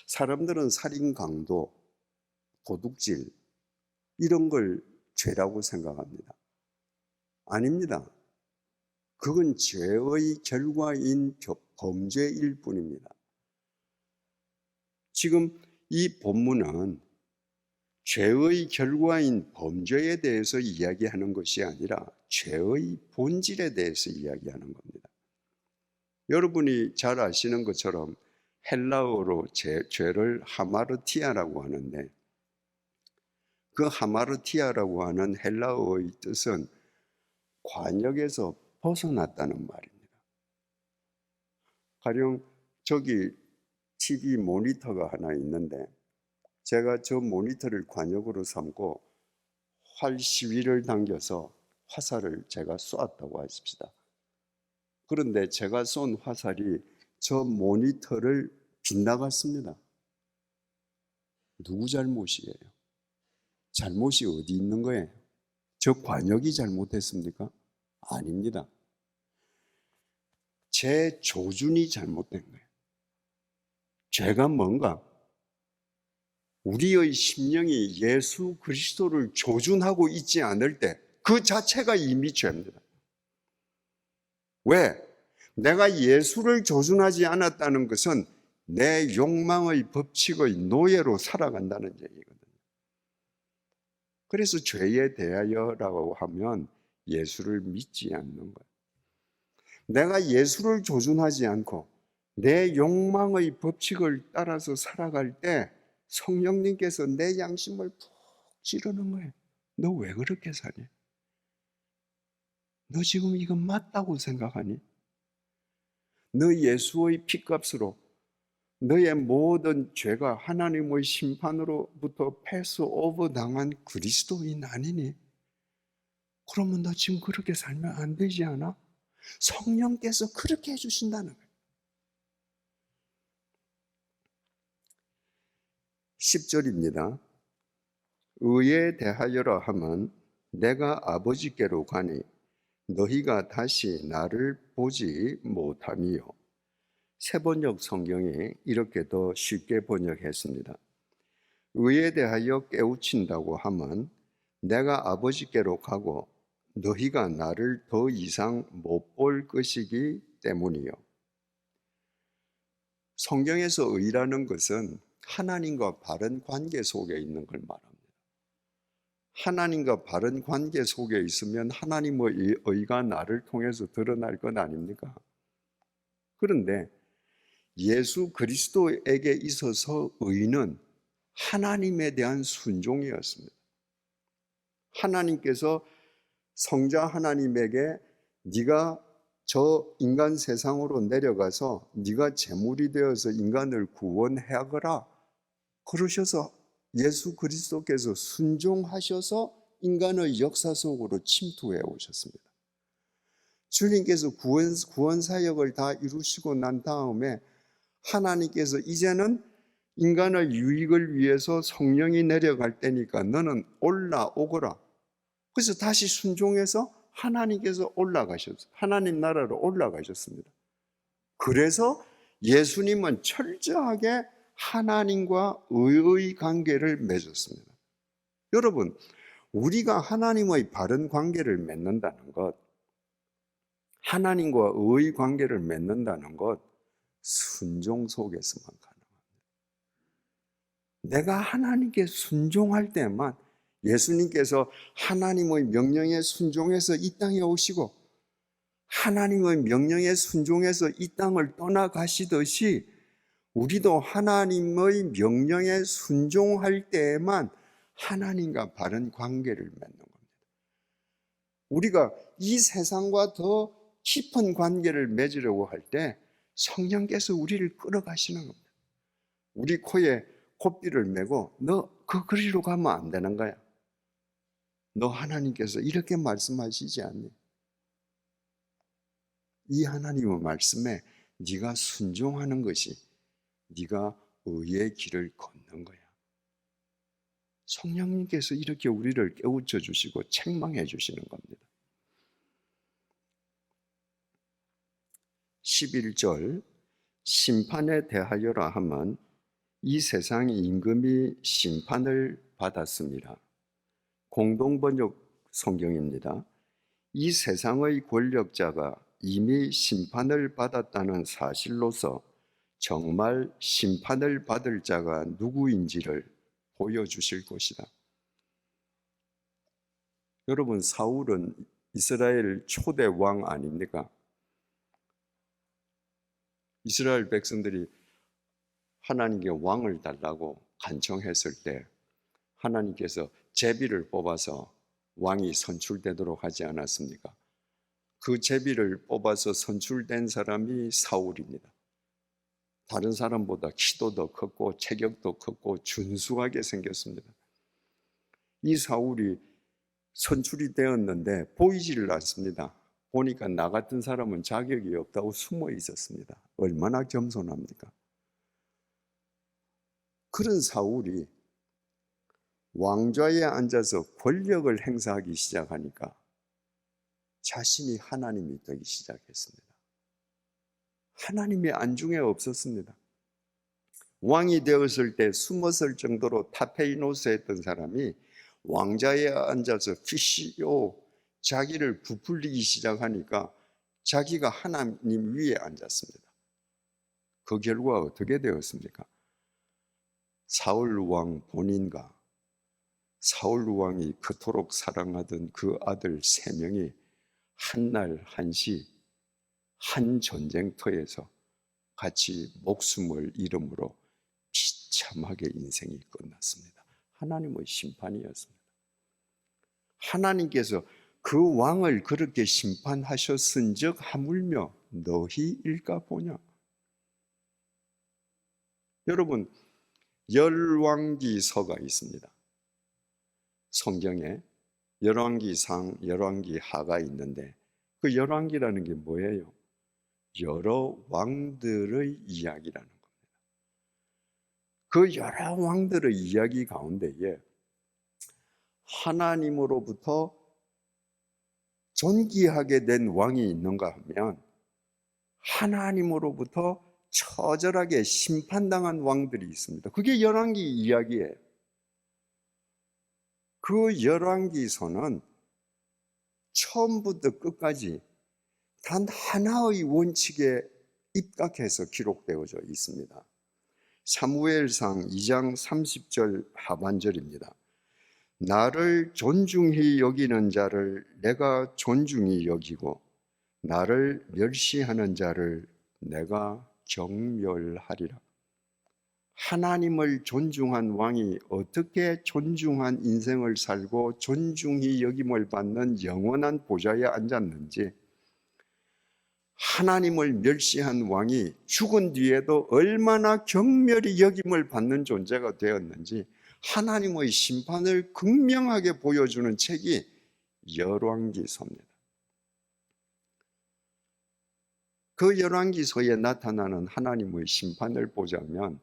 사람들은 살인, 강도, 도둑질 이런 걸 죄라고 생각합니다. 아닙니다. 그건 죄의 결과인 범죄일 뿐입니다. 지금 이 본문은 죄의 결과인 범죄에 대해서 이야기하는 것이 아니라 죄의 본질에 대해서 이야기하는 겁니다. 여러분이 잘 아시는 것처럼 헬라어로 죄를 하마르티아라고 하는데, 그 하마르티아라고 하는 헬라어의 뜻은 관역에서 벗어났다는 말입니다. 가령 저기 TV 모니터가 하나 있는데, 제가 저 모니터를 관역으로 삼고 활 시위를 당겨서 화살을 제가 쏘았다고 하십시다. 그런데 제가 쏜 화살이 저 모니터를 빗나갔습니다. 누구 잘못이에요? 잘못이 어디 있는 거예요? 저 관역이 잘못했습니까? 아닙니다. 제 조준이 잘못된 거예요. 죄가 뭔가? 우리의 심령이 예수 그리스도를 조준하고 있지 않을 때 그 자체가 이미 죄입니다. 왜? 내가 예수를 조준하지 않았다는 것은 내 욕망의 법칙의 노예로 살아간다는 얘기거든요. 그래서 죄에 대하여라고 하면 예수를 믿지 않는 거예요. 내가 예수를 조준하지 않고 내 욕망의 법칙을 따라서 살아갈 때 성령님께서 내 양심을 푹 찌르는 거예요. 너 왜 그렇게 사니? 너 지금 이거 맞다고 생각하니? 너 예수의 피값으로 너의 모든 죄가 하나님의 심판으로부터 패스오버 당한 그리스도인 아니니? 그러면 너 지금 그렇게 살면 안 되지 않아? 성령께서 그렇게 해주신다는 거예요. 10절입니다. 의에 대하여라 하면 내가 아버지께로 가니 너희가 다시 나를 보지 못하며. 새번역 성경이 이렇게 더 쉽게 번역했습니다. 의에 대하여 깨우친다고 하면 내가 아버지께로 가고 너희가 나를 더 이상 못 볼 것이기 때문이요. 성경에서 의라는 것은 하나님과 바른 관계 속에 있는 걸 말합니다. 하나님과 바른 관계 속에 있으면 하나님의 의가 나를 통해서 드러날 것 아닙니까? 그런데 예수 그리스도에게 있어서 의는 하나님에 대한 순종이었습니다. 하나님께서 성자 하나님에게 네가 저 인간 세상으로 내려가서 네가 제물이 되어서 인간을 구원하거라 그러셔서 예수 그리스도께서 순종하셔서 인간의 역사 속으로 침투해 오셨습니다. 주님께서 구원 사역을 다 이루시고 난 다음에 하나님께서 이제는 인간의 유익을 위해서 성령이 내려갈 때니까 너는 올라오거라. 그래서 다시 순종해서 하나님께서 올라가셨어요. 하나님 나라로 올라가셨습니다. 그래서 예수님은 철저하게 하나님과 의의 관계를 맺었습니다. 여러분, 우리가 하나님의 바른 관계를 맺는다는 것, 하나님과 의의 관계를 맺는다는 것, 순종 속에서만 가능합니다. 내가 하나님께 순종할 때만 예수님께서 하나님의 명령에 순종해서 이 땅에 오시고 하나님의 명령에 순종해서 이 땅을 떠나가시듯이 우리도 하나님의 명령에 순종할 때에만 하나님과 바른 관계를 맺는 겁니다. 우리가 이 세상과 더 깊은 관계를 맺으려고 할 때 성령께서 우리를 끌어가시는 겁니다. 우리 코에 콧비를 메고 너 그 거리로 가면 안 되는 거야. 너 하나님께서 이렇게 말씀하시지 않니? 이 하나님의 말씀에 네가 순종하는 것이 네가 의의 길을 걷는 거야. 성령님께서 이렇게 우리를 깨우쳐 주시고 책망해 주시는 겁니다. 11절 심판에 대하여라 하면 이 세상 임금이 심판을 받았습니다. 공동번역 성경입니다. 이 세상의 권력자가 이미 심판을 받았다는 사실로서 정말 심판을 받을 자가 누구인지를 보여주실 것이다. 여러분, 사울은 이스라엘 초대 왕 아닙니까? 이스라엘 백성들이 하나님께 왕을 달라고 간청했을 때 하나님께서 제비를 뽑아서 왕이 선출되도록 하지 않았습니까? 그 제비를 뽑아서 선출된 사람이 사울입니다. 다른 사람보다 키도 더 컸고 체격도 컸고 준수하게 생겼습니다. 이 사울이 선출이 되었는데 보이지를 않습니다. 보니까 나 같은 사람은 자격이 없다고 숨어 있었습니다. 얼마나 겸손합니까? 그런 사울이 왕좌에 앉아서 권력을 행사하기 시작하니까 자신이 하나님이 되기 시작했습니다. 하나님의 안중에 없었습니다. 왕이 되었을 때 숨었을 정도로 타페이노스했던 사람이 왕좌에 앉아서 피시오 자기를 부풀리기 시작하니까 자기가 하나님 위에 앉았습니다. 그 결과 어떻게 되었습니까? 사울 왕 본인과 사울 왕이 그토록 사랑하던 그 아들 3명이 한날 한시 한 전쟁터에서 같이 목숨을 잃음으로 비참하게 인생이 끝났습니다. 하나님의 심판이었습니다. 하나님께서 그 왕을 그렇게 심판하셨은즉 하물며 너희 일까 보냐. 여러분, 열왕기서가 있습니다. 성경에 열왕기상, 열왕기하가 있는데 그 열왕기라는 게 뭐예요? 여러 왕들의 이야기라는 겁니다. 그 여러 왕들의 이야기 가운데에 하나님으로부터 존귀하게 된 왕이 있는가 하면 하나님으로부터 처절하게 심판당한 왕들이 있습니다. 그게 열왕기 이야기예요. 그 열왕기서는 처음부터 끝까지 단 하나의 원칙에 입각해서 기록되어져 있습니다. 사무엘상 2장 30절 하반절입니다. 나를 존중히 여기는 자를 내가 존중히 여기고 나를 멸시하는 자를 내가 경멸하리라. 하나님을 존중한 왕이 어떻게 존중한 인생을 살고 존중히 여김을 받는 영원한 보좌에 앉았는지, 하나님을 멸시한 왕이 죽은 뒤에도 얼마나 경멸히 여김을 받는 존재가 되었는지 하나님의 심판을 극명하게 보여주는 책이 열왕기서입니다. 그 열왕기서에 나타나는 하나님의 심판을 보자면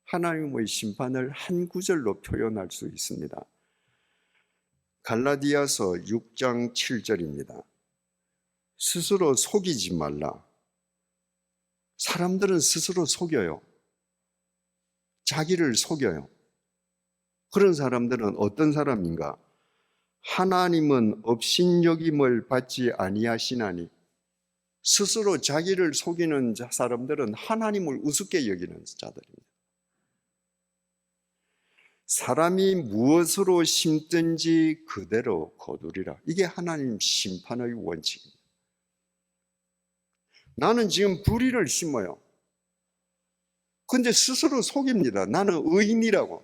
하나님의 심판을 한 구절로 표현할 수 있습니다. 갈라디아서 6장 7절입니다. 스스로 속이지 말라. 사람들은 스스로 속여요. 자기를 속여요. 그런 사람들은 어떤 사람인가? 하나님은 업신여김을 받지 아니하시나니. 스스로 자기를 속이는 사람들은 하나님을 우습게 여기는 자들입니다. 사람이 무엇으로 심든지 그대로 거두리라. 이게 하나님 심판의 원칙입니다. 나는 지금 불의를 심어요. 근데 스스로 속입니다. 나는 의인이라고.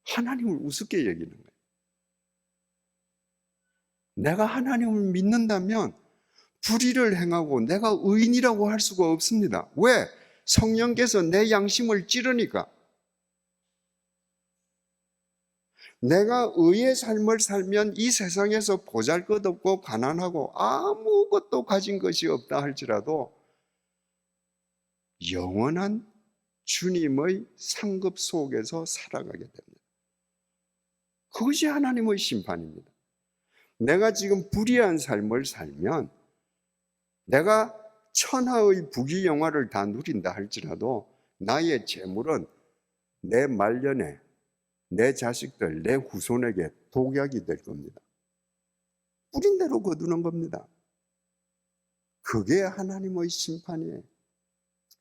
하나님을 우습게 여기는 거예요. 내가 하나님을 믿는다면 불의를 행하고 내가 의인이라고 할 수가 없습니다. 왜? 성령께서 내 양심을 찌르니까. 내가 의의 삶을 살면 이 세상에서 보잘것없고 가난하고 아무것도 가진 것이 없다 할지라도 영원한 주님의 상급 속에서 살아가게 됩니다. 그것이 하나님의 심판입니다. 내가 지금 불의한 삶을 살면 내가 천하의 부귀영화를 다 누린다 할지라도 나의 재물은 내 말년에 내 자식들, 내 후손에게 독약이 될 겁니다. 뿌린 대로 거두는 겁니다. 그게 하나님의 심판이에요.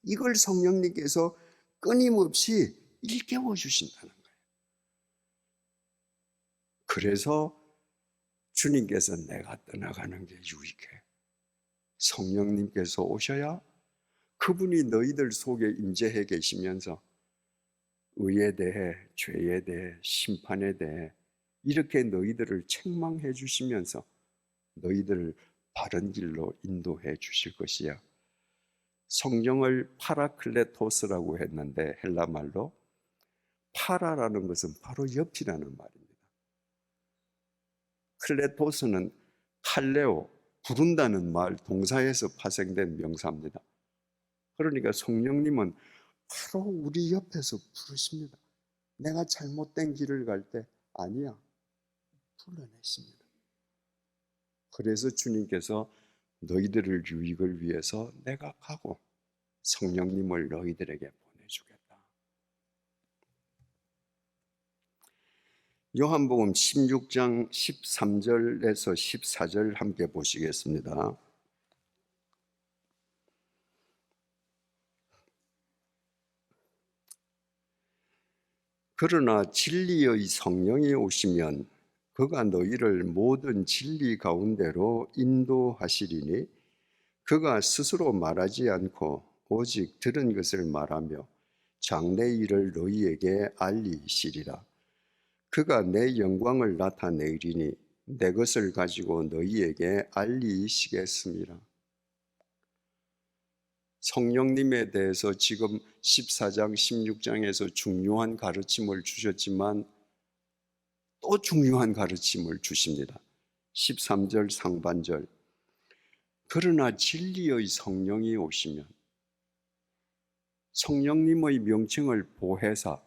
이걸 성령님께서 끊임없이 일깨워 주신다는 거예요. 그래서 주님께서 내가 떠나가는 게 유익해. 성령님께서 오셔야 그분이 너희들 속에 임재해 계시면서 의에 대해, 죄에 대해, 심판에 대해 이렇게 너희들을 책망해 주시면서 너희들을 바른 길로 인도해 주실 것이야. 성령을 파라클레토스라고 했는데 헬라 말로 파라라는 것은 바로 옆이라는 말입니다. 클레토스는 칼레오, 부른다는 말 동사에서 파생된 명사입니다. 그러니까 성령님은 바로 우리 옆에서 부르십니다. 내가 잘못된 길을 갈 때 아니야, 불러내십니다. 그래서 주님께서 너희들을 유익을 위해서 내가 가고 성령님을 너희들에게 보내주겠다. 요한복음 16장 13절에서 14절 함께 보시겠습니다. 그러나 진리의 성령이 오시면 그가 너희를 모든 진리 가운데로 인도하시리니 그가 스스로 말하지 않고 오직 들은 것을 말하며 장래 일을 너희에게 알리시리라. 그가 내 영광을 나타내리니 내 것을 가지고 너희에게 알리시겠습니다. 성령님에 대해서 지금 14장, 16장에서 중요한 가르침을 주셨지만 또 중요한 가르침을 주십니다. 13절 상반절. 그러나 진리의 성령이 오시면, 성령님의 명칭을 보혜사,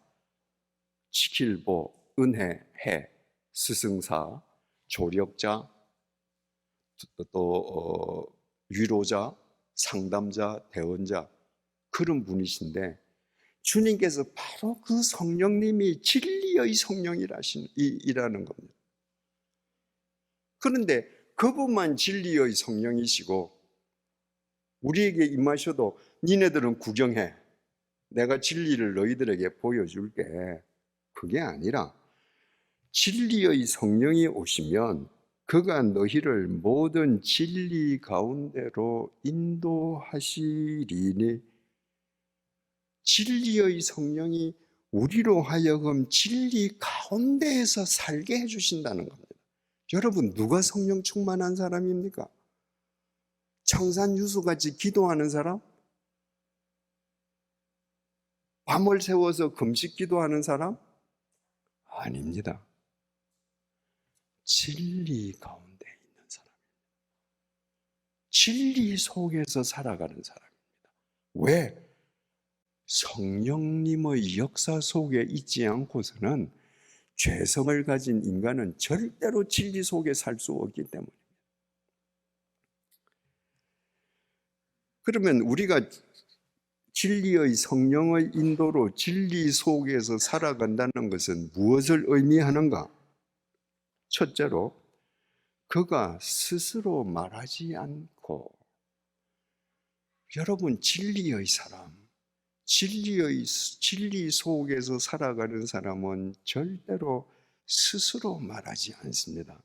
지킬보, 은혜, 해, 스승사, 조력자, 또 위로자, 상담자, 대언자, 그런 분이신데 주님께서 바로 그 성령님이 진리의 성령이라는 겁니다. 그런데 그분만 진리의 성령이시고 우리에게 임하셔도 니네들은 구경해, 내가 진리를 너희들에게 보여줄게, 그게 아니라 진리의 성령이 오시면 그가 너희를 모든 진리 가운데로 인도하시리니, 진리의 성령이 우리로 하여금 진리 가운데에서 살게 해주신다는 겁니다. 여러분, 누가 성령 충만한 사람입니까? 청산유수같이 기도하는 사람? 밤을 새워서 금식 기도하는 사람? 아닙니다. 진리 가운데 있는 사람입니다. 진리 속에서 살아가는 사람입니다. 왜? 성령님의 역사 속에 있지 않고서는 죄성을 가진 인간은 절대로 진리 속에 살 수 없기 때문입니다. 그러면 우리가 진리의 성령의 인도로 진리 속에서 살아간다는 것은 무엇을 의미하는가? 첫째로, 그가 스스로 말하지 않고, 여러분 진리의 사람, 진리 속에서 살아가는 사람은 절대로 스스로 말하지 않습니다.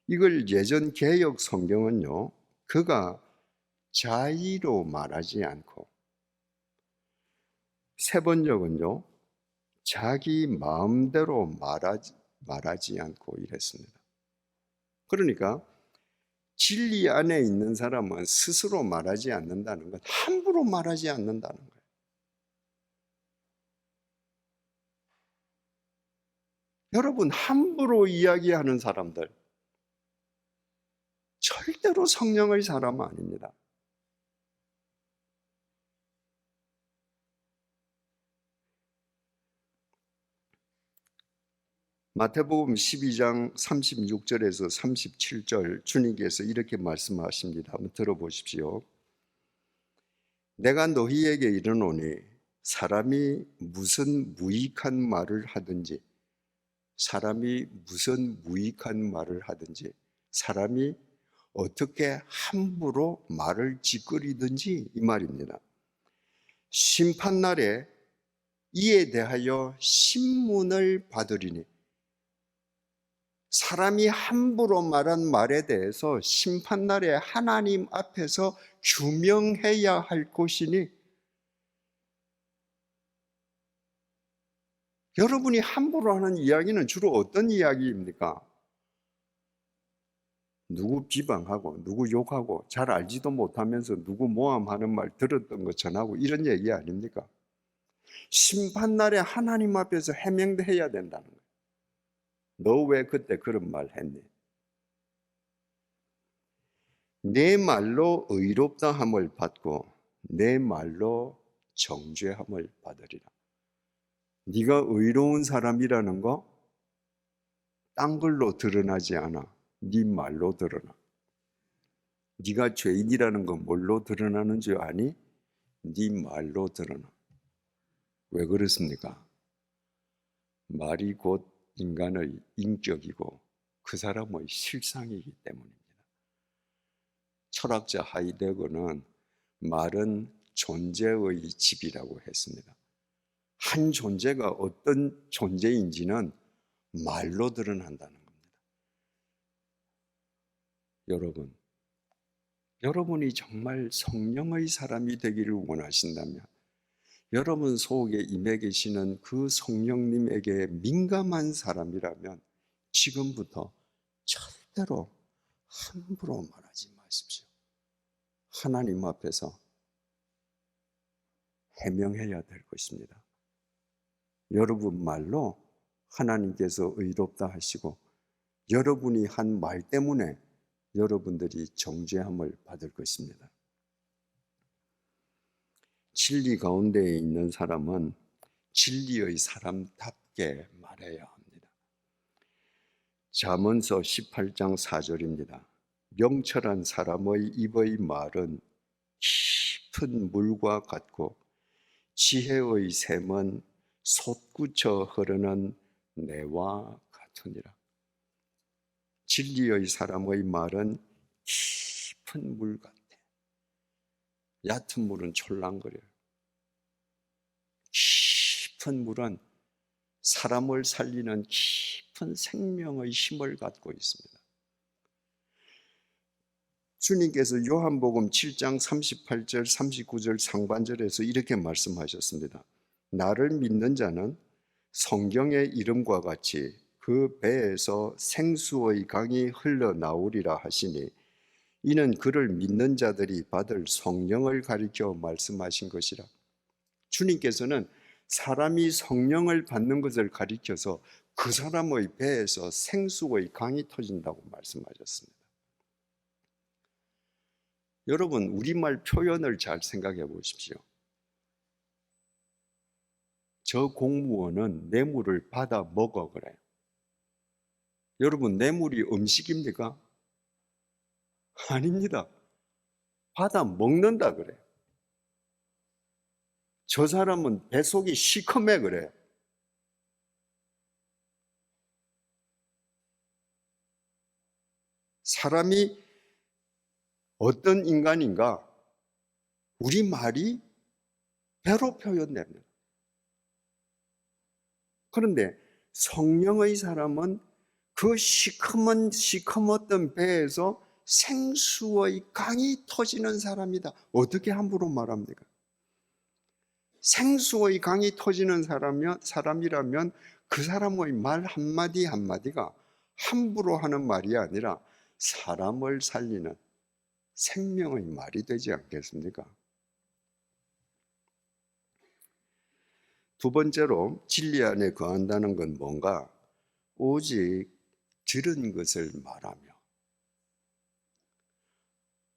이걸 예전 개역 성경은요, 그가 자의로 말하지 않고, 세 번역은요, 자기 마음대로 말하지 않고 이랬습니다. 그러니까 진리 안에 있는 사람은 스스로 말하지 않는다는 것, 함부로 말하지 않는다는 거예요. 여러분, 함부로 이야기하는 사람들 절대로 성령의 사람은 아닙니다. 마태복음 12장 36절에서 37절 주님께서 이렇게 말씀하십니다. 한번 들어보십시오. 내가 너희에게 이르노니 사람이 무슨 무익한 말을 하든지 사람이 어떻게 함부로 말을 짓거리든지 이 말입니다. 심판날에 이에 대하여 신문을 받으리니, 사람이 함부로 말한 말에 대해서 심판날에 하나님 앞에서 규명해야 할 것이니, 여러분이 함부로 하는 이야기는 주로 어떤 이야기입니까? 누구 비방하고 누구 욕하고 잘 알지도 못하면서 누구 모함하는 말 들었던 거 전하고 이런 얘기 아닙니까? 심판날에 하나님 앞에서 해명해야 된다는 거예요. 너 왜 그때 그런 말 했니? 내 말로 의롭다 함을 받고 내 말로 정죄함을 받으리라. 네가 의로운 사람이라는 거 딴 걸로 드러나지 않아. 네 말로 드러나. 네가 죄인이라는 건 뭘로 드러나는 줄 아니? 네 말로 드러나. 왜 그렇습니까? 말이 곧 인간의 인격이고 그 사람의 실상이기 때문입니다. 철학자 하이데거는 말은 존재의 집이라고 했습니다. 한 존재가 어떤 존재인지는 말로 드러난다는 겁니다. 여러분이 정말 성령의 사람이 되기를 원하신다면, 여러분 속에 임해 계시는 그 성령님에게 민감한 사람이라면 지금부터 절대로 함부로 말하지 마십시오. 하나님 앞에서 해명해야 될 것입니다. 여러분 말로 하나님께서 의롭다 하시고 여러분이 한 말 때문에 여러분들이 정죄함을 받을 것입니다. 진리 가운데에 있는 사람은 진리의 사람답게 말해야 합니다. 잠언서 18장 4절입니다. 명철한 사람의 입의 말은 깊은 물과 같고 지혜의 샘은 솟구쳐 흐르는 내와 같으니라. 진리의 사람의 말은 깊은 물 같아. 얕은 물은 촐랑거려요. 깊은 물은 사람을 살리는 깊은 생명의 힘을 갖고 있습니다. 주님께서 요한복음 7장 38절 39절 상반절에서 이렇게 말씀하셨습니다. 나를 믿는 자는 성경의 이름과 같이 그 배에서 생수의 강이 흘러나오리라 하시니, 이는 그를 믿는 자들이 받을 성령을 가리켜 말씀하신 것이라. 주님께서는 사람이 성령을 받는 것을 가리켜서 그 사람의 배에서 생수의 강이 터진다고 말씀하셨습니다. 여러분, 우리말 표현을 잘 생각해 보십시오. 저 공무원은 뇌물을 받아 먹어 그래요. 여러분, 뇌물이 음식입니까? 아닙니다. 받아 먹는다 그래요. 저 사람은 뱃속이 시커매 그래요. 사람이 어떤 인간인가? 우리 말이 배로 표현됩니다. 그런데 성령의 사람은 그 시커먼 배에서 생수의 강이 터지는 사람이다. 어떻게 함부로 말합니까? 생수의 강이 터지는 사람이라면 그 사람의 말 한마디 한마디가 함부로 하는 말이 아니라 사람을 살리는 생명의 말이 되지 않겠습니까? 두 번째로 진리 안에 거한다는 건 뭔가? 오직 들은 것을 말하며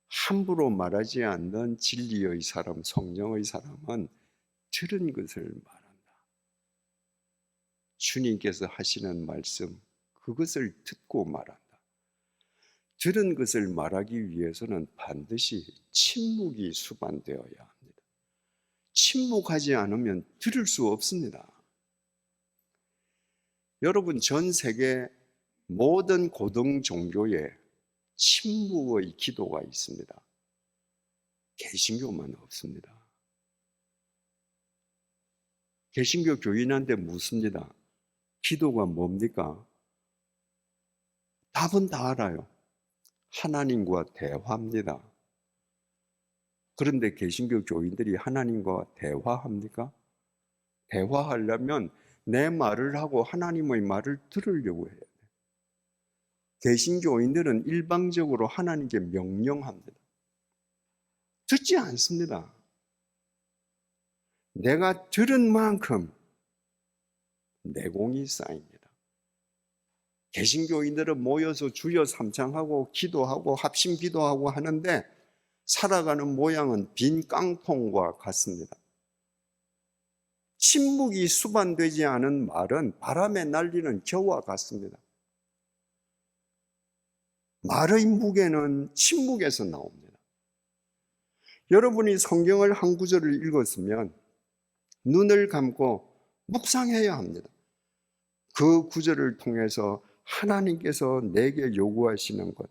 함부로 말하지 않는 진리의 사람, 성령의 사람은 들은 것을 말한다. 주님께서 하시는 말씀, 그것을 듣고 말한다. 들은 것을 말하기 위해서는 반드시 침묵이 수반되어야 합니다. 침묵하지 않으면 들을 수 없습니다. 여러분, 전 세계 모든 고등 종교에 침묵의 기도가 있습니다. 개신교만 없습니다. 개신교 교인한테 묻습니다. 기도가 뭡니까? 답은 다 알아요. 하나님과 대화합니다. 그런데 개신교 교인들이 하나님과 대화합니까? 대화하려면 내 말을 하고 하나님의 말을 들으려고 해요. 개신교인들은 일방적으로 하나님께 명령합니다. 듣지 않습니다. 내가 들은 만큼 내공이 쌓입니다. 개신교인들은 모여서 주여 삼창하고 기도하고 합심 기도하고 하는데 살아가는 모양은 빈 깡통과 같습니다. 침묵이 수반되지 않은 말은 바람에 날리는 겨와 같습니다. 말의 무게는 침묵에서 나옵니다. 여러분이 성경을 한 구절을 읽었으면 눈을 감고 묵상해야 합니다. 그 구절을 통해서 하나님께서 내게 요구하시는 것,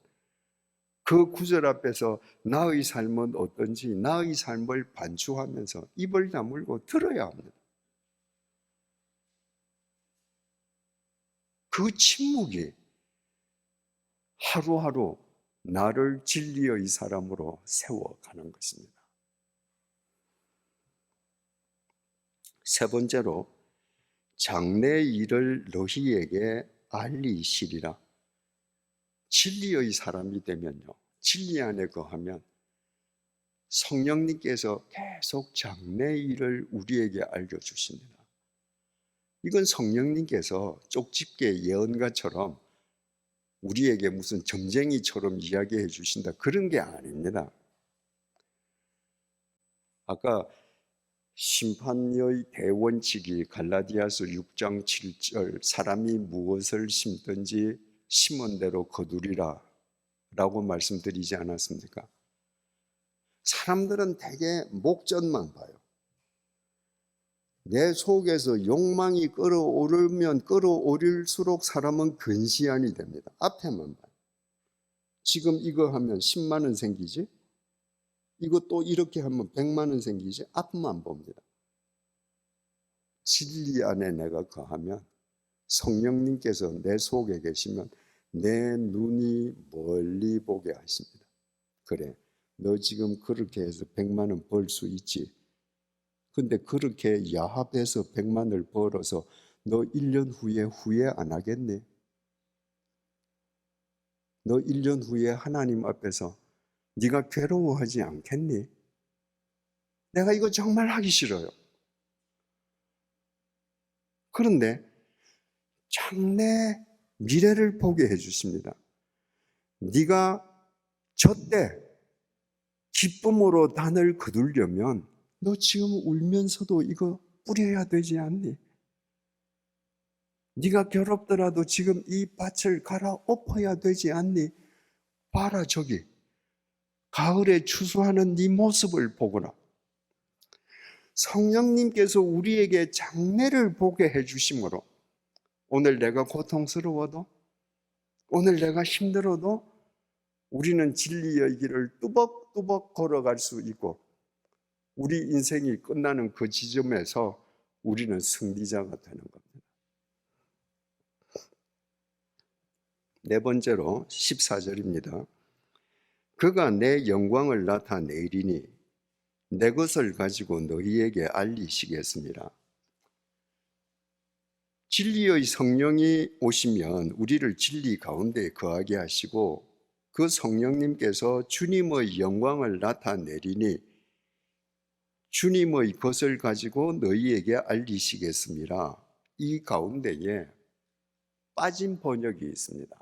그 구절 앞에서 나의 삶은 어떤지 나의 삶을 반추하면서 입을 다물고 들어야 합니다. 그 침묵이 하루하루 나를 진리의 사람으로 세워가는 것입니다. 세 번째로, 장래 일을 너희에게 알리시리라. 진리의 사람이 되면요, 진리 안에 거하면 성령님께서 계속 장래 일을 우리에게 알려주십니다. 이건 성령님께서 쪽집게 예언가처럼 우리에게 무슨 점쟁이처럼 이야기해 주신다, 그런 게 아닙니다. 아까 심판의 대원칙이 갈라디아서 6장 7절, 사람이 무엇을 심든지 심은 대로 거두리라 라고 말씀드리지 않았습니까? 사람들은 대개 목전만 봐요. 내 속에서 욕망이 끌어오르면 끌어오를수록 사람은 근시안이 됩니다. 앞에만 봐요. 지금 이거 하면 10만 원 생기지? 이거 또 이렇게 하면 100만 원 생기지? 앞만 봅니다. 진리 안에 내가 거하면 성령님께서 내 속에 계시면 내 눈이 멀리 보게 하십니다. 그래, 너 지금 그렇게 해서 100만 원 벌 수 있지? 근데 그렇게 야합해서 100만 원을 벌어서 너 1년 후에 후회 안 하겠니? 너 1년 후에 하나님 앞에서 네가 괴로워하지 않겠니? 내가 이거 정말 하기 싫어요. 그런데 장래 미래를 보게 해주십니다. 네가 저때 기쁨으로 단을 거두려면 너 지금 울면서도 이거 뿌려야 되지 않니? 네가 괴롭더라도 지금 이 밭을 갈아엎어야 되지 않니? 봐라, 저기 가을에 추수하는 네 모습을 보거라. 성령님께서 우리에게 장래를 보게 해주심으로 오늘 내가 고통스러워도, 오늘 내가 힘들어도 우리는 진리의 길을 뚜벅뚜벅 걸어갈 수 있고, 우리 인생이 끝나는 그 지점에서 우리는 승리자가 되는 겁니다. 네 번째로 14절입니다. 그가 내 영광을 나타내리니 내 것을 가지고 너희에게 알리시겠습니다. 진리의 성령이 오시면 우리를 진리 가운데 거하게 하시고 그 성령님께서 주님의 영광을 나타내리니 주님의 것을 가지고 너희에게 알리시겠습니다. 이 가운데에 빠진 번역이 있습니다.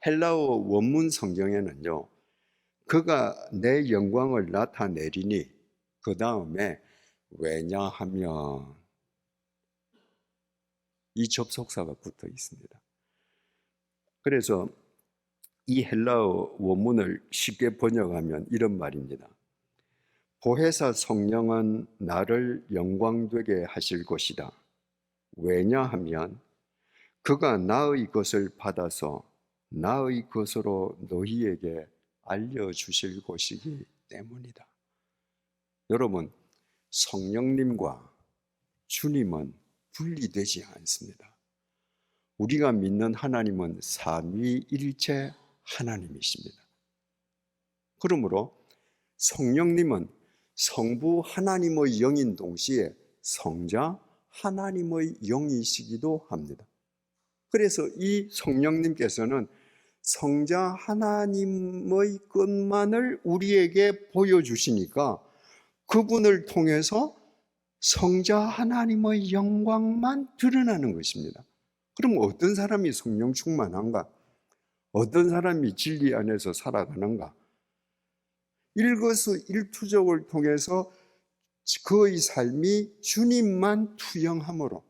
헬라어 원문 성경에는요, 그가 내 영광을 나타내리니 그 다음에 왜냐하면 이 접속사가 붙어 있습니다. 그래서 이 헬라어 원문을 쉽게 번역하면 이런 말입니다. 보혜사 성령은 나를 영광되게 하실 것이다. 왜냐하면 그가 나의 것을 받아서 나의 것으로 너희에게 알려주실 것이기 때문이다. 여러분, 성령님과 주님은 분리되지 않습니다. 우리가 믿는 하나님은 삼위일체 하나님이십니다. 그러므로 성령님은 성부 하나님의 영인 동시에 성자 하나님의 영이시기도 합니다. 그래서 이 성령님께서는 성자 하나님의 것만을 우리에게 보여주시니까 그분을 통해서 성자 하나님의 영광만 드러나는 것입니다. 그럼 어떤 사람이 성령 충만한가? 어떤 사람이 진리 안에서 살아가는가? 일거수일투족을 통해서 그의 삶이 주님만 투영함으로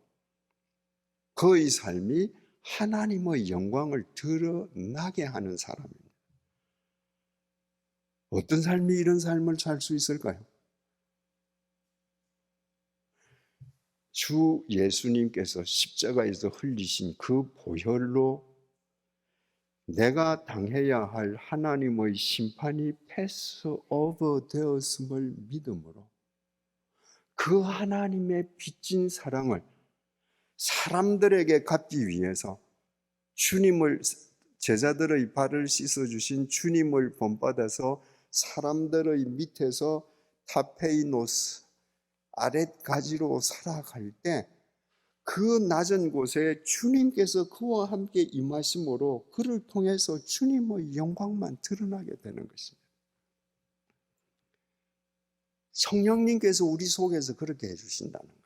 그의 삶이 하나님의 영광을 드러나게 하는 사람입니다. 어떤 삶이 이런 삶을 살 수 있을까요? 주 예수님께서 십자가에서 흘리신 그 보혈로 내가 당해야 할 하나님의 심판이 패스오버 되었음을 믿음으로 그 하나님의 빚진 사랑을 사람들에게 갚기 위해서 주님을, 제자들의 발을 씻어주신 주님을 본받아서 사람들의 밑에서 타페이노스 아랫가지로 살아갈 때 그 낮은 곳에 주님께서 그와 함께 임하심으로 그를 통해서 주님의 영광만 드러나게 되는 것입니다. 성령님께서 우리 속에서 그렇게 해주신다는 거예요.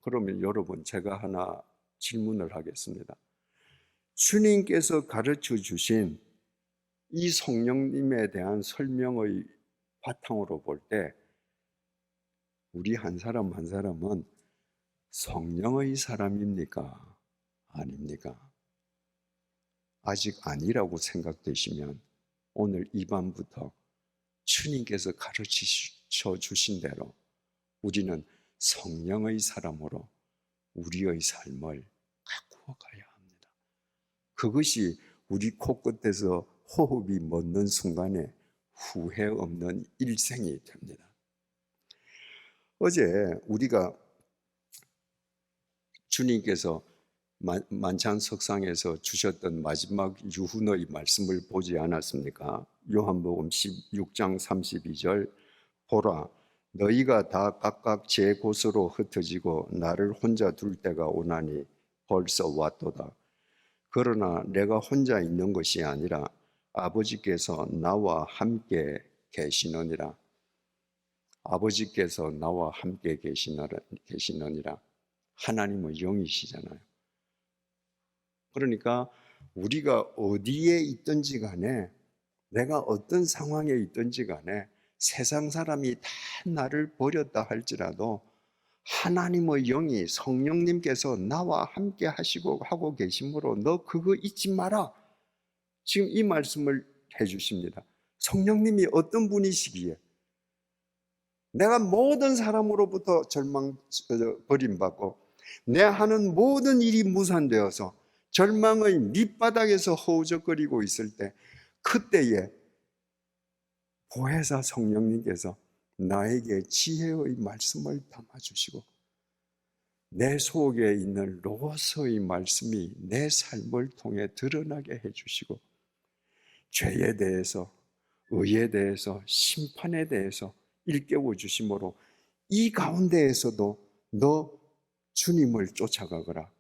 그러면 여러분, 제가 하나 질문을 하겠습니다. 주님께서 가르쳐 주신 이 성령님에 대한 설명의 바탕으로 볼 때 우리 한 사람 한 사람은 성령의 사람입니까? 아닙니까? 아직 아니라고 생각되시면 오늘 이 밤부터 주님께서 가르쳐 주신 대로 우리는 성령의 사람으로 우리의 삶을 가꾸어 가야 합니다. 그것이 우리 코끝에서 호흡이 멎는 순간에 후회 없는 일생이 됩니다. 어제 우리가 주님께서 만찬 석상에서 주셨던 마지막 유훈의 말씀을 보지 않았습니까? 요한복음 16장 32절, 보라, 너희가 다 각각 제 곳으로 흩어지고 나를 혼자 둘 때가 오나니 벌써 왔도다. 그러나 내가 혼자 있는 것이 아니라 아버지께서 나와 함께 계시느니라. 아버지께서 나와 함께 계시느니라. 하나님은 영이시잖아요. 그러니까 우리가 어디에 있든지 간에, 내가 어떤 상황에 있든지 간에 세상 사람이 다 나를 버렸다 할지라도 하나님의 영이, 성령님께서 나와 함께 하고 계심으로 너 그거 잊지 마라. 지금 이 말씀을 해주십니다. 성령님이 어떤 분이시기에 내가 모든 사람으로부터 버림받고 내 하는 모든 일이 무산되어서 절망의 밑바닥에서 허우적거리고 있을 때, 그때에 보혜사 성령님께서 나에게 지혜의 말씀을 담아주시고 내 속에 있는 로고스의 말씀이 내 삶을 통해 드러나게 해주시고 죄에 대해서, 의에 대해서, 심판에 대해서 일깨워 주심으로 이 가운데에서도 너 주님을 쫓아가거라.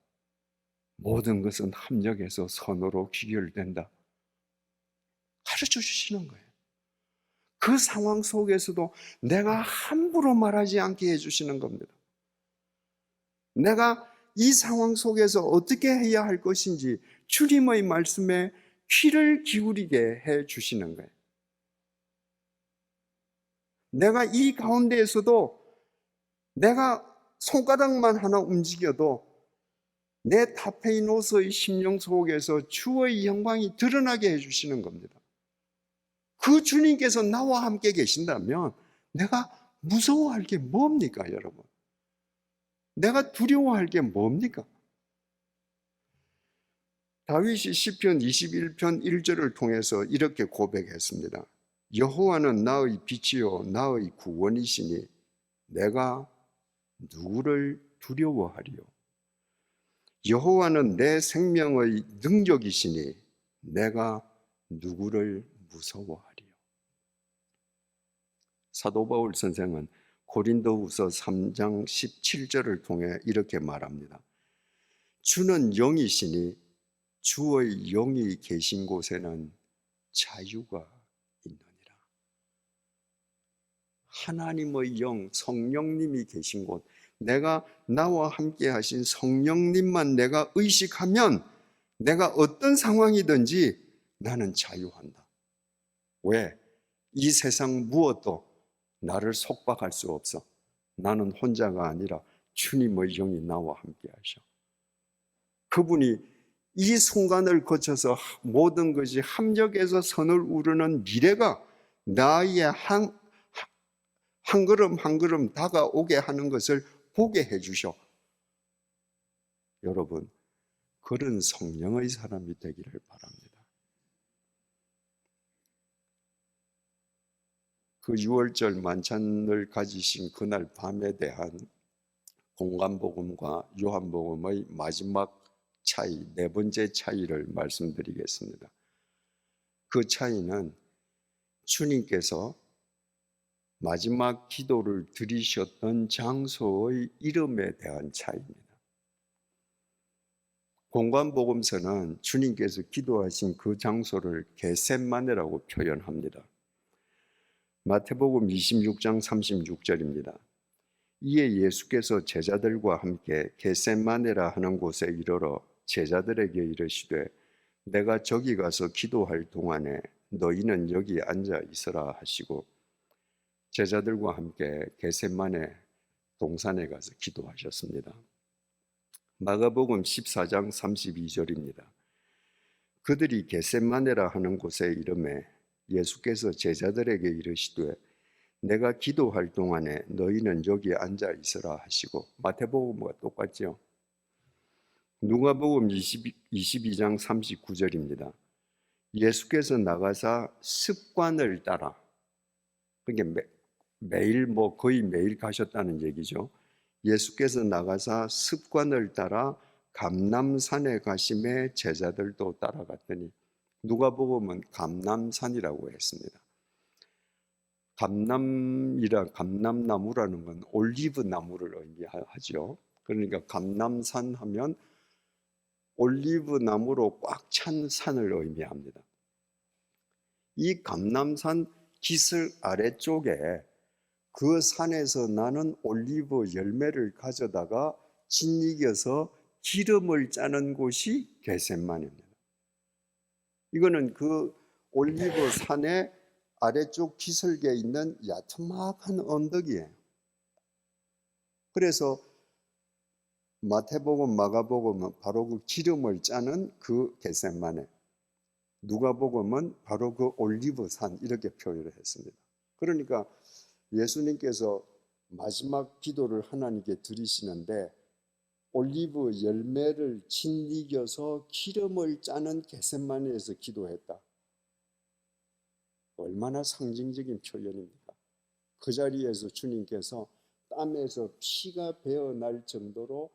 모든 것은 합력해서 선으로 귀결된다. 가르쳐 주시는 거예요. 그 상황 속에서도 내가 함부로 말하지 않게 해주시는 겁니다. 내가 이 상황 속에서 어떻게 해야 할 것인지 주님의 말씀에 귀를 기울이게 해주시는 거예요. 내가 이 가운데에서도 내가 손가락만 하나 움직여도 내 타페이노스의 심령 속에서 주의 영광이 드러나게 해주시는 겁니다. 그 주님께서 나와 함께 계신다면 내가 무서워할 게 뭡니까, 여러분? 내가 두려워할 게 뭡니까? 다윗이 시편 21편 1절을 통해서 이렇게 고백했습니다. 여호와는 나의 빛이요 나의 구원이시니 내가 누구를 두려워하리요? 여호와는 내 생명의 능력이시니 내가 누구를 무서워하리요? 사도 바울 선생은 고린도후서 3장 17절을 통해 이렇게 말합니다. 주는 영이시니 주의 영이 계신 곳에는 자유가 있느니라. 하나님의 영, 성령님이 계신 곳, 내가 나와 함께 하신 성령님만 내가 의식하면 내가 어떤 상황이든지 나는 자유한다. 왜? 이 세상 무엇도 나를 속박할 수 없어. 나는 혼자가 아니라 주님의 영이 나와 함께 하셔. 그분이 이 순간을 거쳐서 모든 것이 합력해서 선을 우르는 미래가 나의 한 걸음 한 걸음 다가오게 하는 것을 보게 해주셔. 여러분, 그런 성령의 사람이 되기를 바랍니다. 그 6월절 만찬을 가지신 그날 밤에 대한 공관복음과 요한복음의 마지막 차이, 네 번째 차이를 말씀드리겠습니다. 그 차이는 주님께서 마지막 기도를 드리셨던 장소의 이름에 대한 차이입니다. 공관복음서는 주님께서 기도하신 그 장소를 겟셋마네라고 표현합니다. 마태복음 26장 36절입니다. 이에 예수께서 제자들과 함께 겟셋마네라 하는 곳에 이르러 제자들에게 이르시되 내가 저기 가서 기도할 동안에 너희는 여기 앉아 있으라 하시고 제자들과 함께 겟셋마네 동산에 가서 기도하셨습니다. 마가복음 14장 32절입니다. 그들이 겟셋마네라 하는 곳에 이르매 예수께서 제자들에게 이르시되 내가 기도할 동안에 너희는 여기 앉아 있으라 하시고 마태복음과 똑같죠. 누가복음 22장 39절입니다. 예수께서 나가사 습관을 따라, 그러니까 매일 거의 매일 가셨다는 얘기죠. 예수께서 나가사 습관을 따라 감람산에 가심에 제자들도 따라갔더니 누가복음은 감람산이라고 했습니다. 감람나무라는 건 올리브 나무를 의미하죠. 그러니까 감람산 하면 올리브 나무로 꽉 찬 산을 의미합니다. 이 감람산 기슭 아래쪽에 그 산에서 나는 올리브 열매를 가져다가 짓이겨서 기름을 짜는 곳이 겟셋마네입니다. 이거는 그 올리브 산의 아래쪽 기슭에 있는 야트막한 언덕이에요. 그래서 마태복음, 마가복음은 바로 그 기름을 짜는 그 겟셋마네, 누가복음은 바로 그 올리브산 이렇게 표현을 했습니다. 그러니까 예수님께서 마지막 기도를 하나님께 드리시는데 올리브 열매를 짓이겨서 기름을 짜는 겟셋마네에서 기도했다. 얼마나 상징적인 표현입니까? 그 자리에서 주님께서 땀에서 피가 배어날 정도로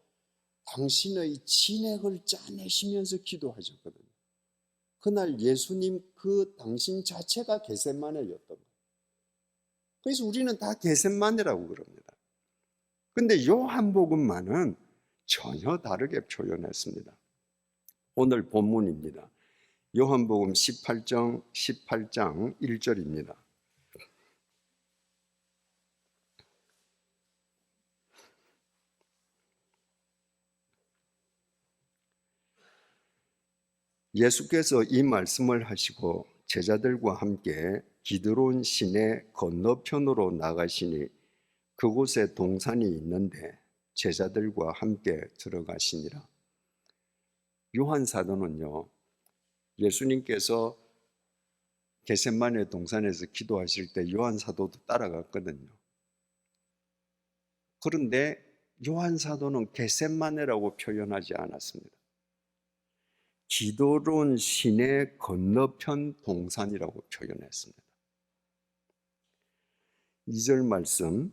당신의 진액을 짜내시면서 기도하셨거든요. 그날 예수님 그 당신 자체가 겟세마네였던 거예요. 그래서 우리는 다 겟세마네라고 그럽니다. 근데 요한복음만은 전혀 다르게 표현했습니다. 오늘 본문입니다. 요한복음 18장 1절입니다. 예수께서 이 말씀을 하시고 제자들과 함께 기드론 시내 건너편으로 나가시니 그곳에 동산이 있는데 제자들과 함께 들어가시니라. 요한 사도는요, 예수님께서 겟세마네 동산에서 기도하실 때 요한 사도도 따라갔거든요. 그런데 요한 사도는 겟세마네라고 표현하지 않았습니다. 기드론 시내 건너편 동산이라고 표현했습니다. 2절 말씀,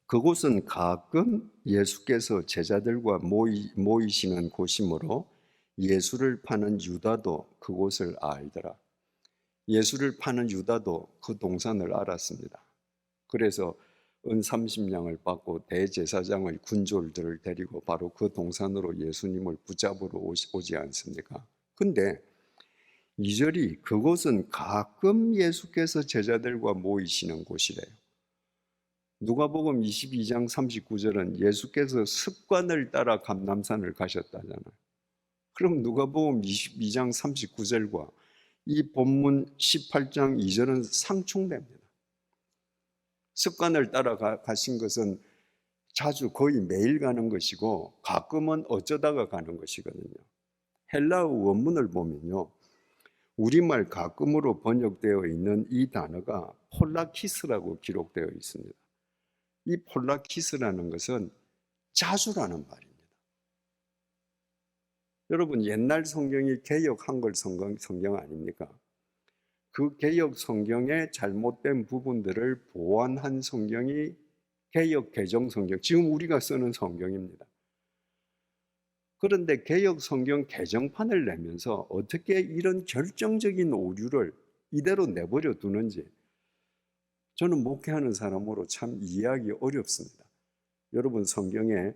그곳은 가끔 예수께서 제자들과 모이시는 곳이므로 예수를 파는 유다도 그곳을 알더라. 예수를 파는 유다도 그 동산을 알았습니다. 그래서 은 30냥을 받고 대제사장의 군졸들을 데리고 바로 그 동산으로 예수님을 붙잡으러 오지 않습니까? 근데 2절이 그곳은 가끔 예수께서 제자들과 모이시는 곳이래요. 누가복음 22장 39절은 예수께서 습관을 따라 감람산을 가셨다잖아요. 그럼 누가복음 22장 39절과 이 본문 18장 2절은 상충됩니다. 습관을 따라 가신 것은 자주 거의 매일 가는 것이고 가끔은 어쩌다가 가는 것이거든요. 헬라어 원문을 보면요, 우리말 가끔으로 번역되어 있는 이 단어가 폴라키스라고 기록되어 있습니다. 이 폴라키스라는 것은 자주라는 말입니다. 여러분, 옛날 성경이 개역 한글 성경 아닙니까? 그 개역 성경의 잘못된 부분들을 보완한 성경이 개역 개정 성경, 지금 우리가 쓰는 성경입니다. 그런데 개역 성경 개정판을 내면서 어떻게 이런 결정적인 오류를 이대로 내버려 두는지 저는 목회하는 사람으로 참 이해하기 어렵습니다. 여러분, 성경에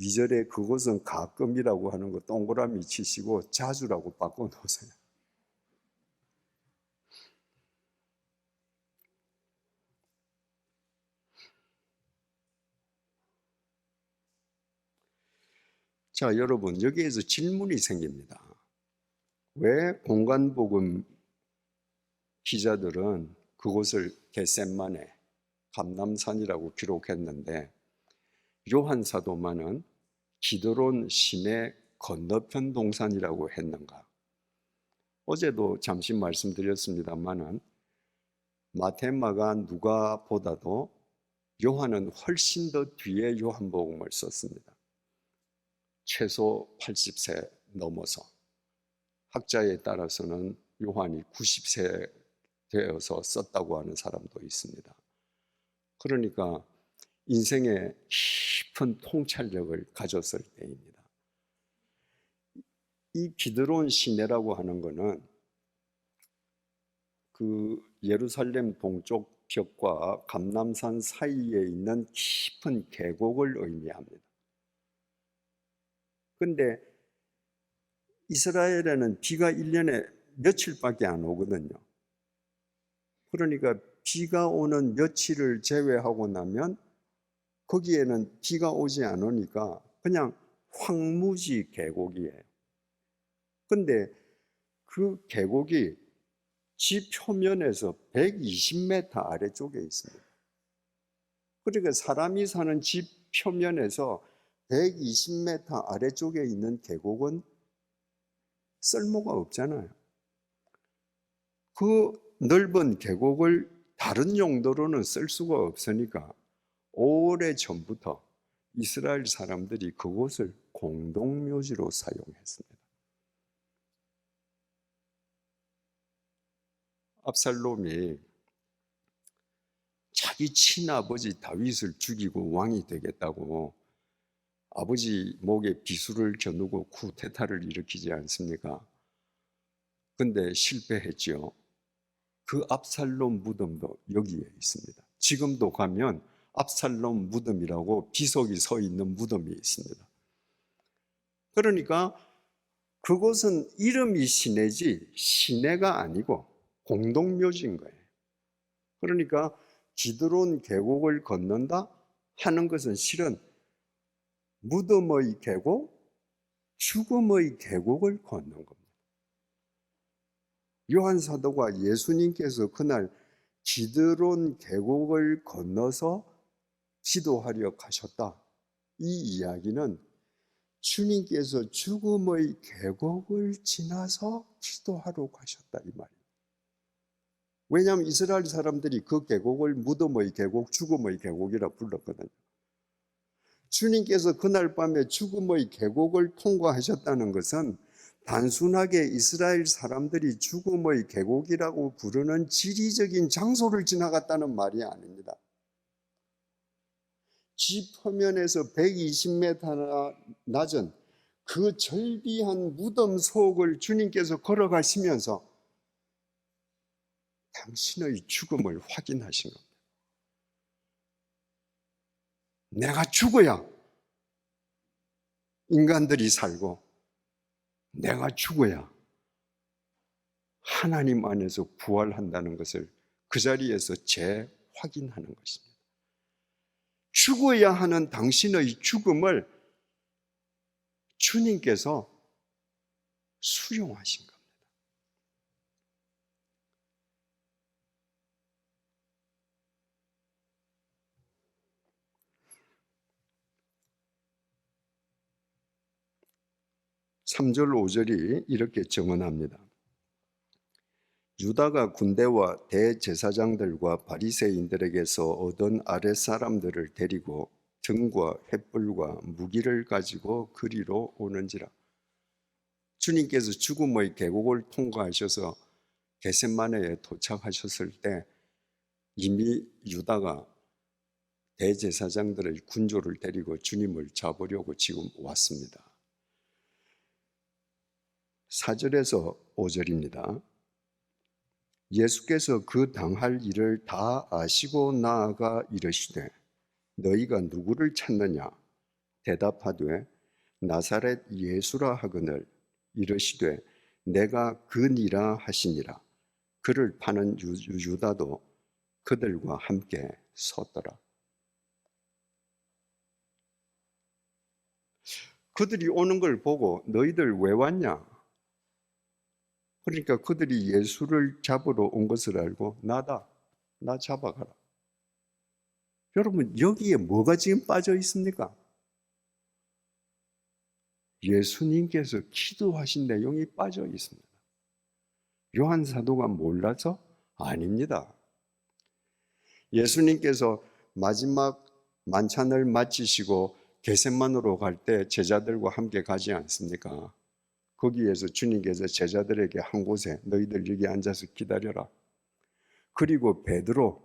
2절에 그것은 가끔이라고 하는 거 동그라미 치시고 자주라고 바꿔놓으세요. 자, 여러분, 여기에서 질문이 생깁니다. 왜 공간복음 기자들은 그곳을 겟세마네, 감람산이라고 기록했는데 요한 사도만은 기드론 시내 건너편 동산이라고 했는가? 어제도 잠시 말씀드렸습니다마는 마테마가 누가보다도 요한은 훨씬 더 뒤에 요한복음을 썼습니다. 최소 80세 넘어서, 학자에 따라서는 요한이 90세 되어서 썼다고 하는 사람도 있습니다. 그러니까 인생의 깊은 통찰력을 가졌을 때입니다. 이 기드론 시내라고 하는 것은 그 예루살렘 동쪽 벽과 감람산 사이에 있는 깊은 계곡을 의미합니다. 근데 이스라엘에는 비가 1년에 며칠밖에 안 오거든요. 그러니까 비가 오는 며칠을 제외하고 나면 거기에는 비가 오지 않으니까 그냥 황무지 계곡이에요. 근데 그 계곡이 지 표면에서 120m 아래쪽에 있습니다. 그러니까 사람이 사는 집 표면에서 120m 아래쪽에 있는 계곡은 쓸모가 없잖아요. 그 넓은 계곡을 다른 용도로는 쓸 수가 없으니까 오래전부터 이스라엘 사람들이 그곳을 공동묘지로 사용했습니다. 압살롬이 자기 친아버지 다윗을 죽이고 왕이 되겠다고 아버지 목에 비수를 겨누고 쿠데타를 일으키지 않습니까? 근데 실패했죠. 그 압살롬 무덤도 여기에 있습니다. 지금도 가면 압살롬 무덤이라고 비석이 서 있는 무덤이 있습니다. 그러니까 그곳은 이름이 시내지 시내가 아니고 공동묘지인 거예요. 그러니까 기드론 계곡을 건넌다 하는 것은 실은 무덤의 계곡, 죽음의 계곡을 걷는 겁니다. 요한 사도가 예수님께서 그날 기드론 계곡을 건너서 기도하려 가셨다, 이 이야기는 주님께서 죽음의 계곡을 지나서 기도하러 가셨다, 이 말이에요. 왜냐하면 이스라엘 사람들이 그 계곡을 무덤의 계곡, 죽음의 계곡이라 불렀거든요. 주님께서 그날 밤에 죽음의 계곡을 통과하셨다는 것은 단순하게 이스라엘 사람들이 죽음의 계곡이라고 부르는 지리적인 장소를 지나갔다는 말이 아닙니다. 집 표면에서 120m나 낮은 그 절비한 무덤 속을 주님께서 걸어가시면서 당신의 죽음을 확인하신 겁니다. 내가 죽어야 인간들이 살고 내가 죽어야 하나님 안에서 부활한다는 것을 그 자리에서 재확인하는 것입니다. 죽어야 하는 당신의 죽음을 주님께서 수용하신 겁니다. (3절) (5절이) 이렇게 증언합니다. 유다가 군대와 대제사장들과 바리새인들에게서 얻은 아랫사람들을 데리고 등과 횃불과 무기를 가지고 그리로 오는지라. 주님께서 죽음의 계곡을 통과하셔서 겟세마네에 도착하셨을 때 이미 유다가 대제사장들의 군조를 데리고 주님을 잡으려고 지금 왔습니다. 4절에서 5절입니다. 예수께서 그 당할 일을 다 아시고 나아가 이르시되 너희가 누구를 찾느냐? 대답하되 나사렛 예수라 하거늘. 이르시되 내가 그니라 하시니라. 그를 파는 유다도 그들과 함께 섰더라. 그들이 오는 걸 보고 너희들 왜 왔냐? 그러니까 그들이 예수를 잡으러 온 것을 알고 나다, 나 잡아가라. 여러분, 여기에 뭐가 지금 빠져 있습니까? 예수님께서 기도하신 내용이 빠져 있습니다. 요한 사도가 몰라서? 아닙니다. 예수님께서 마지막 만찬을 마치시고 겟세마네로 갈 때 제자들과 함께 가지 않습니까? 거기에서 주님께서 제자들에게 한 곳에 너희들 여기 앉아서 기다려라. 그리고 베드로,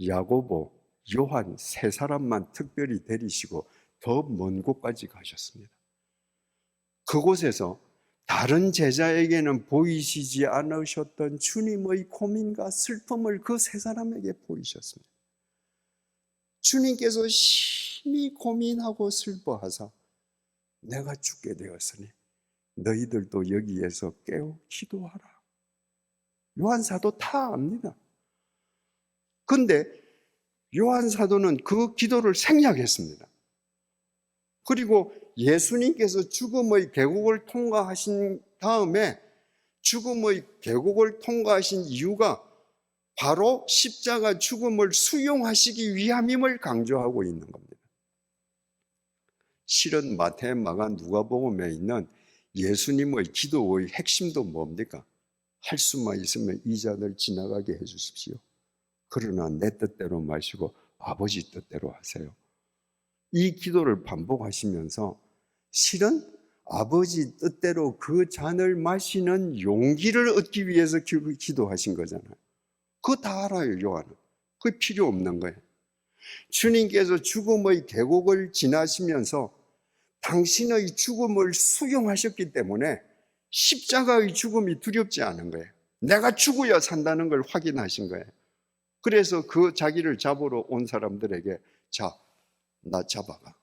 야고보, 요한 세 사람만 특별히 데리시고 더 먼 곳까지 가셨습니다. 그곳에서 다른 제자에게는 보이시지 않으셨던 주님의 고민과 슬픔을 그 세 사람에게 보이셨습니다. 주님께서 심히 고민하고 슬퍼하사 내가 죽게 되었으니 너희들도 여기에서 깨어 기도하라. 요한 사도 다 압니다. 그런데 요한 사도는 그 기도를 생략했습니다. 그리고 예수님께서 죽음의 계곡을 통과하신 다음에 죽음의 계곡을 통과하신 이유가 바로 십자가 죽음을 수용하시기 위함임을 강조하고 있는 겁니다. 실은 마태, 마가, 누가복음에 있는 예수님의 기도의 핵심도 뭡니까? 할 수만 있으면 이 잔을 지나가게 해주십시오. 그러나 내 뜻대로 마시고 아버지 뜻대로 하세요. 이 기도를 반복하시면서 실은 아버지 뜻대로 그 잔을 마시는 용기를 얻기 위해서 기도하신 거잖아요. 그거 다 알아요, 요한은. 그게 필요 없는 거예요. 주님께서 죽음의 계곡을 지나시면서 당신의 죽음을 수용하셨기 때문에 십자가의 죽음이 두렵지 않은 거예요. 내가 죽어야 산다는 걸 확인하신 거예요. 그래서 그 자기를 잡으러 온 사람들에게 자, 나 잡아가.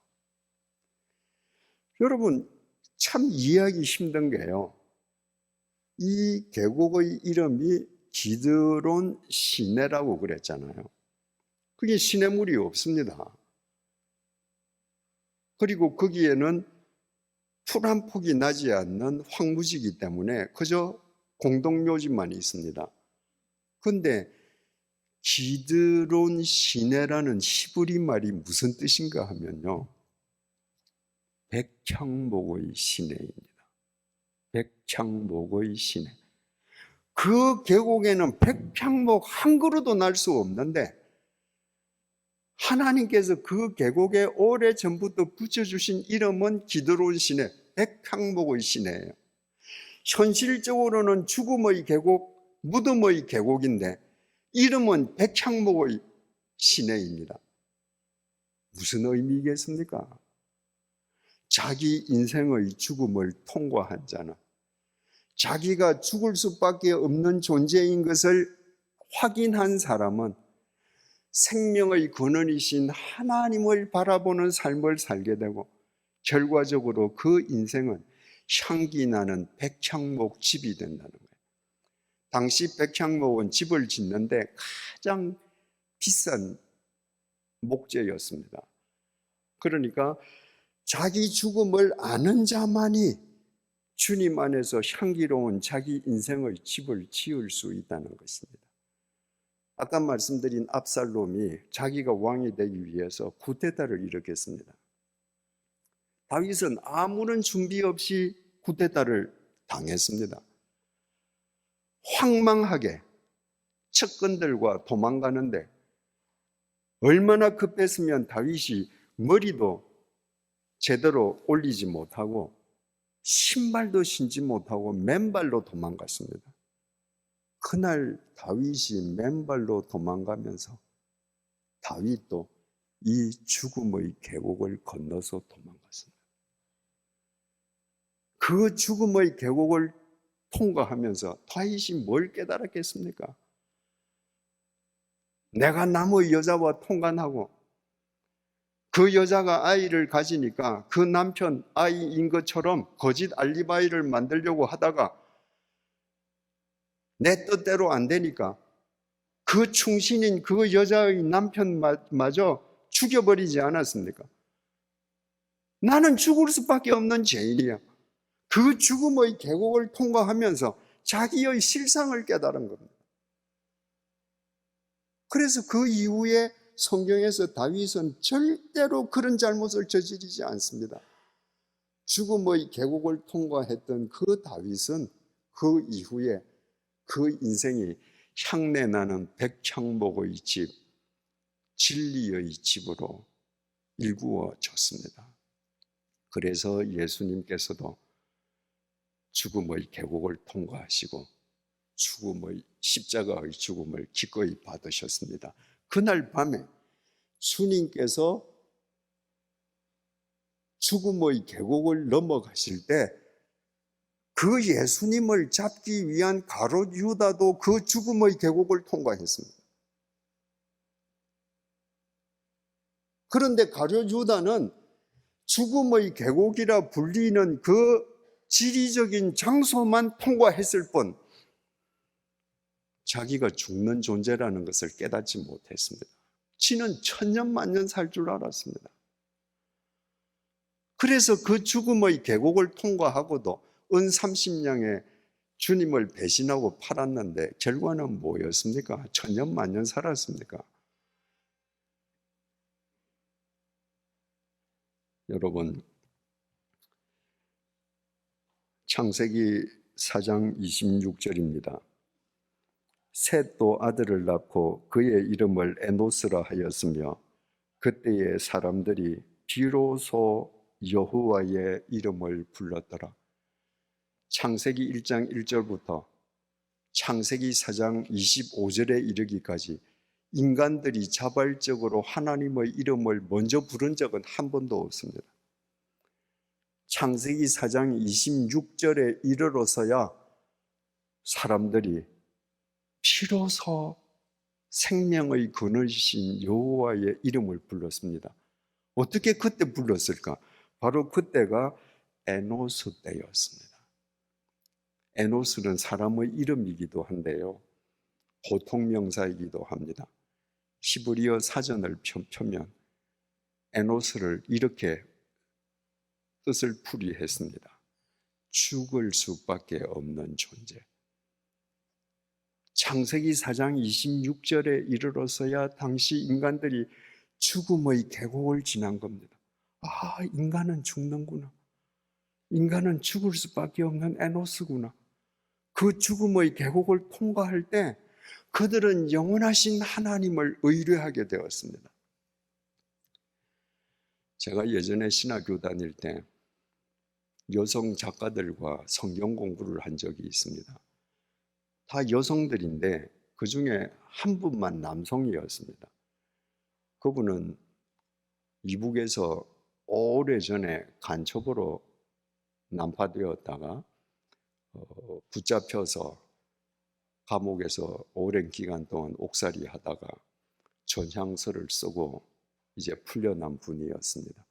여러분, 참 이해하기 힘든 게요, 이 계곡의 이름이 기드론 시내라고 그랬잖아요. 그게 시냇물이 없습니다. 그리고 거기에는 풀 한 폭이 나지 않는 황무지이기 때문에 그저 공동묘지만 있습니다. 그런데 기드론 시내라는 히브리 말이 무슨 뜻인가 하면요, 백향목의 시내입니다. 백향목의 시내. 그 계곡에는 백향목 한 그루도 날 수 없는데 하나님께서 그 계곡에 오래전부터 붙여주신 이름은 기드론 시내, 백향목의 시내예요. 현실적으로는 죽음의 계곡, 무덤의 계곡인데 이름은 백향목의 시내입니다. 무슨 의미겠습니까? 자기 인생의 죽음을 통과한 자는, 자기가 죽을 수밖에 없는 존재인 것을 확인한 사람은 생명의 근원이신 하나님을 바라보는 삶을 살게 되고 결과적으로 그 인생은 향기 나는 백향목 집이 된다는 거예요. 당시 백향목은 집을 짓는데 가장 비싼 목재였습니다. 그러니까 자기 죽음을 아는 자만이 주님 안에서 향기로운 자기 인생의 집을 지을 수 있다는 것입니다. 아까 말씀드린 압살롬이 자기가 왕이 되기 위해서 쿠데타를 일으켰습니다. 다윗은 아무런 준비 없이 쿠데타를 당했습니다. 황망하게 측근들과 도망가는데 얼마나 급했으면 다윗이 머리도 제대로 올리지 못하고 신발도 신지 못하고 맨발로 도망갔습니다. 그날 다윗이 맨발로 도망가면서 다윗도 이 죽음의 계곡을 건너서 도망갔습니다. 그 죽음의 계곡을 통과하면서 다윗이 뭘 깨달았겠습니까? 내가 남의 여자와 통관하고 그 여자가 아이를 가지니까 그 남편 아이인 것처럼 거짓 알리바이를 만들려고 하다가 내 뜻대로 안 되니까 그 충신인 그 여자의 남편마저 죽여버리지 않았습니까? 나는 죽을 수밖에 없는 죄인이야. 그 죽음의 계곡을 통과하면서 자기의 실상을 깨달은 겁니다. 그래서 그 이후에 성경에서 다윗은 절대로 그런 잘못을 저지르지 않습니다. 죽음의 계곡을 통과했던 그 다윗은 그 이후에 그 인생이 향내나는 백향목의 집, 진리의 집으로 일구어졌습니다. 그래서 예수님께서도 죽음의 계곡을 통과하시고 죽음의 십자가의 죽음을 기꺼이 받으셨습니다. 그날 밤에 주님께서 죽음의 계곡을 넘어가실 때 그 예수님을 잡기 위한 가룟 유다도 그 죽음의 계곡을 통과했습니다. 그런데 가룟 유다는 죽음의 계곡이라 불리는 그 지리적인 장소만 통과했을 뿐 자기가 죽는 존재라는 것을 깨닫지 못했습니다. 지는 천년만년 살 줄 알았습니다. 그래서 그 죽음의 계곡을 통과하고도 은 30냥에 주님을 배신하고 팔았는데 결과는 뭐였습니까? 천년만년 살았습니까? 여러분, 창세기 4장 26절입니다. 셋도 아들을 낳고 그의 이름을 에노스라 하였으며 그때의 사람들이 비로소 여호와의 이름을 불렀더라. 창세기 1장 1절부터 창세기 4장 25절에 이르기까지 인간들이 자발적으로 하나님의 이름을 먼저 부른 적은 한 번도 없습니다. 창세기 4장 26절에 이르러서야 사람들이 비로소 생명의 근원이신 여호와의 이름을 불렀습니다. 어떻게 그때 불렀을까? 바로 그때가 에노스 때였습니다. 에노스는 사람의 이름이기도 한데요, 보통명사이기도 합니다. 히브리어 사전을 펴면 에노스를 이렇게 뜻을 풀이했습니다. 죽을 수밖에 없는 존재. 창세기 4장 26절에 이르러서야 당시 인간들이 죽음의 계곡을 지난 겁니다. 아, 인간은 죽는구나. 인간은 죽을 수밖에 없는 에노스구나. 그 죽음의 계곡을 통과할 때 그들은 영원하신 하나님을 의뢰하게 되었습니다. 제가 예전에 신학교 다닐 때 여성 작가들과 성경 공부를 한 적이 있습니다. 다 여성들인데 그 중에 한 분만 남성이었습니다. 그분은 이북에서 오래전에 간첩으로 난파되었다가 붙잡혀서 감옥에서 오랜 기간 동안 옥살이 하다가 전향서를 쓰고 이제 풀려난 분이었습니다.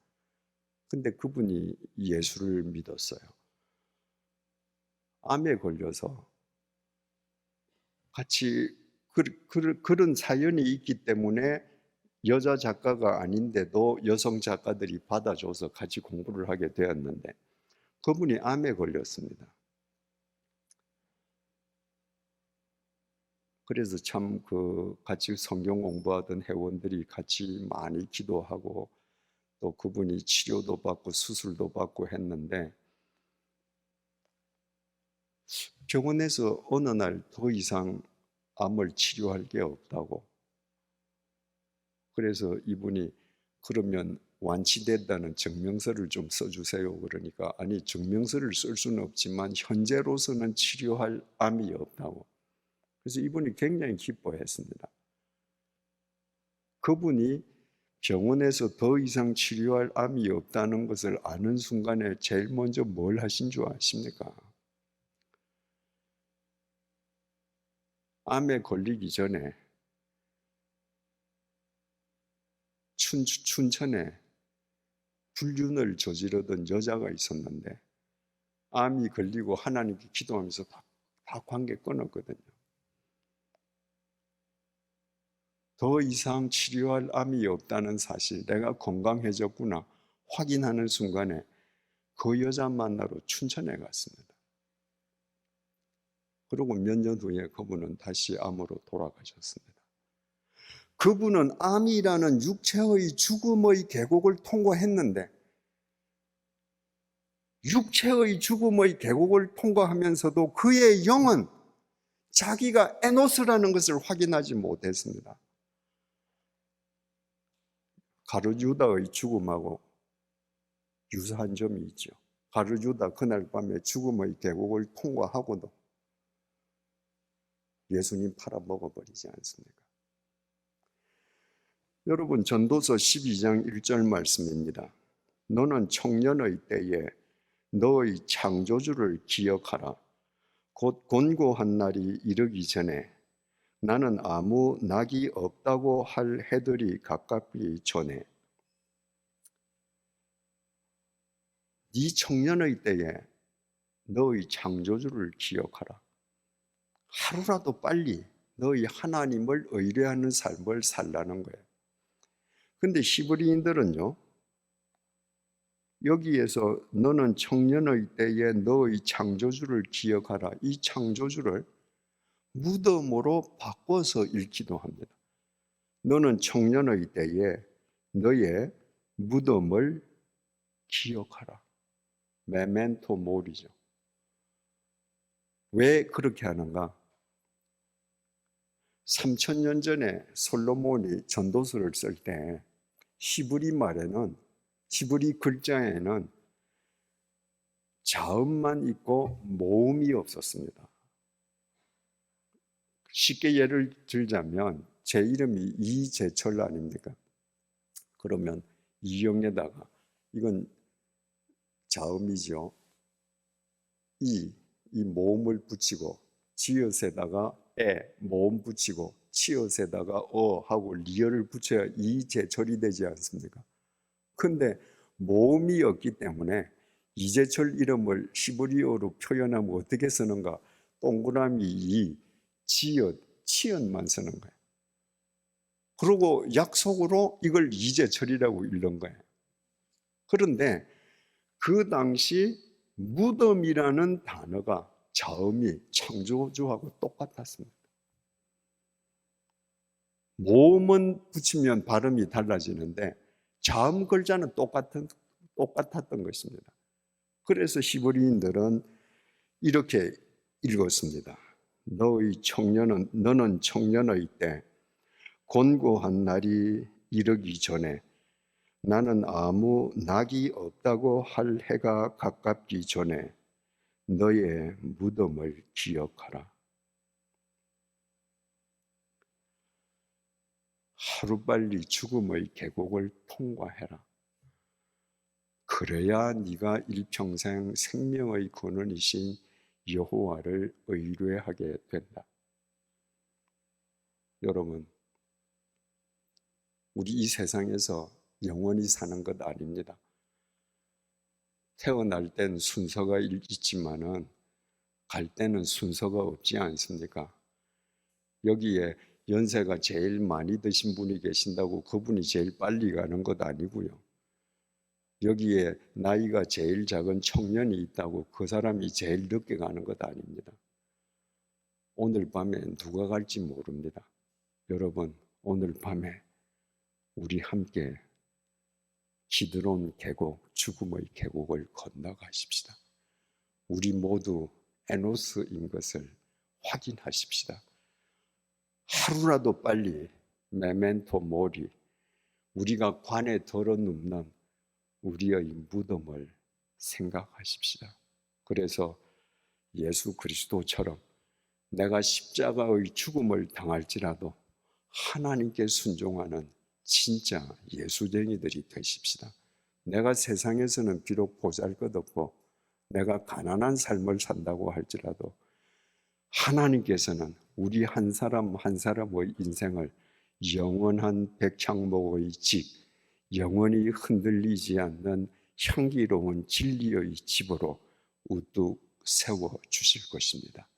근데 그분이 예수를 믿었어요. 암에 걸려서 같이 그런 사연이 있기 때문에 여자 작가가 아닌데도 여성 작가들이 받아줘서 같이 공부를 하게 되었는데 그분이 암에 걸렸습니다. 그래서 참 같이 성경 공부하던 회원들이 같이 많이 기도하고 또 그분이 치료도 받고 수술도 받고 했는데 병원에서 어느 날 더 이상 암을 치료할 게 없다고. 그래서 이분이 그러면 완치됐다는 증명서를 좀 써주세요. 그러니까 아니, 증명서를 쓸 수는 없지만 현재로서는 치료할 암이 없다고. 그래서 이분이 굉장히 기뻐했습니다. 그분이 병원에서 더 이상 치료할 암이 없다는 것을 아는 순간에 제일 먼저 뭘 하신 줄 아십니까? 암에 걸리기 전에 춘천에 불륜을 저지르던 여자가 있었는데 암이 걸리고 하나님께 기도하면서 다 관계 끊었거든요. 더 이상 치료할 암이 없다는 사실, 내가 건강해졌구나 확인하는 순간에 그 여자 만나러 춘천에 갔습니다. 그리고 몇 년 후에 그분은 다시 암으로 돌아가셨습니다. 그분은 암이라는 육체의 죽음의 계곡을 통과했는데 육체의 죽음의 계곡을 통과하면서도 그의 영은 자기가 에노스라는 것을 확인하지 못했습니다. 가룟 유다의 죽음하고 유사한 점이 있죠. 가룟 유다 그날 밤에 죽음의 계곡을 통과하고도 예수님 팔아먹어버리지 않습니까? 여러분, 전도서 12장 1절 말씀입니다. 너는 청년의 때에 너의 창조주를 기억하라. 곧 곤고한 날이 이르기 전에 나는 아무 낙이 없다고 할 해들이 가깝기 전에. 네 청년의 때에 너의 창조주를 기억하라. 하루라도 빨리 너희 하나님을 의뢰하는 삶을 살라는 거예요. 근데 히브리인들은요, 여기에서 너는 청년의 때에 너의 창조주를 기억하라, 이 창조주를 무덤으로 바꿔서 읽기도 합니다. 너는 청년의 때에 너의 무덤을 기억하라. 메멘토 모리죠. 왜 그렇게 하는가? 3000년 전에 솔로몬이 전도서를 쓸 때 히브리 말에는, 히브리 글자에는 자음만 있고 모음이 없었습니다. 쉽게 예를 들자면 제 이름이 이재철 아닙니까? 그러면 이영에다가 이건 자음이죠. 이 모음을 붙이고 지읒에다가 모음 붙이고 치읒에다가 하고 리을을 붙여야 이재철이 되지 않습니까? 근데 모음이 없기 때문에 이재철 이름을 히브리어로 표현하면 어떻게 쓰는가? 동그라미 치읓만 쓰는 거예요. 그리고 약속으로 이걸 이재철이라고 읽는 거예요. 그런데 그 당시 무덤이라는 단어가 자음이 창조주하고 똑같았습니다. 모음은 붙이면 발음이 달라지는데 자음 글자는 똑같았던 것입니다. 그래서 히브리인들은 이렇게 읽었습니다. 너는 청년의 때 곤고한 날이 이르기 전에 나는 아무 낙이 없다고 할 해가 가깝기 전에 너의 무덤을 기억하라. 하루빨리 죽음의 계곡을 통과해라. 그래야 네가 일평생 생명의 근원이신 여호와를 의뢰하게 된다. 여러분, 우리 이 세상에서 영원히 사는 것 아닙니다. 태어날 땐 순서가 있지만은 갈 때는 순서가 없지 않습니까? 여기에 연세가 제일 많이 드신 분이 계신다고 그분이 제일 빨리 가는 것 아니고요. 여기에 나이가 제일 작은 청년이 있다고 그 사람이 제일 늦게 가는 것 아닙니다. 오늘 밤에 누가 갈지 모릅니다. 여러분, 오늘 밤에 우리 함께 기드론 계곡, 죽음의 계곡을 건너가십시다. 우리 모두 에노스인 것을 확인하십시다. 하루라도 빨리 메멘토 모리, 우리가 관에 덜어눕는 우리의 무덤을 생각하십시다. 그래서 예수 그리스도처럼 내가 십자가의 죽음을 당할지라도 하나님께 순종하는 진짜 예수쟁이들이 되십시다. 내가 세상에서는 비록 보잘것없고 내가 가난한 삶을 산다고 할지라도 하나님께서는 우리 한 사람 한 사람의 인생을 영원한 백향목의 집, 영원히 흔들리지 않는 향기로운 진리의 집으로 우뚝 세워 주실 것입니다.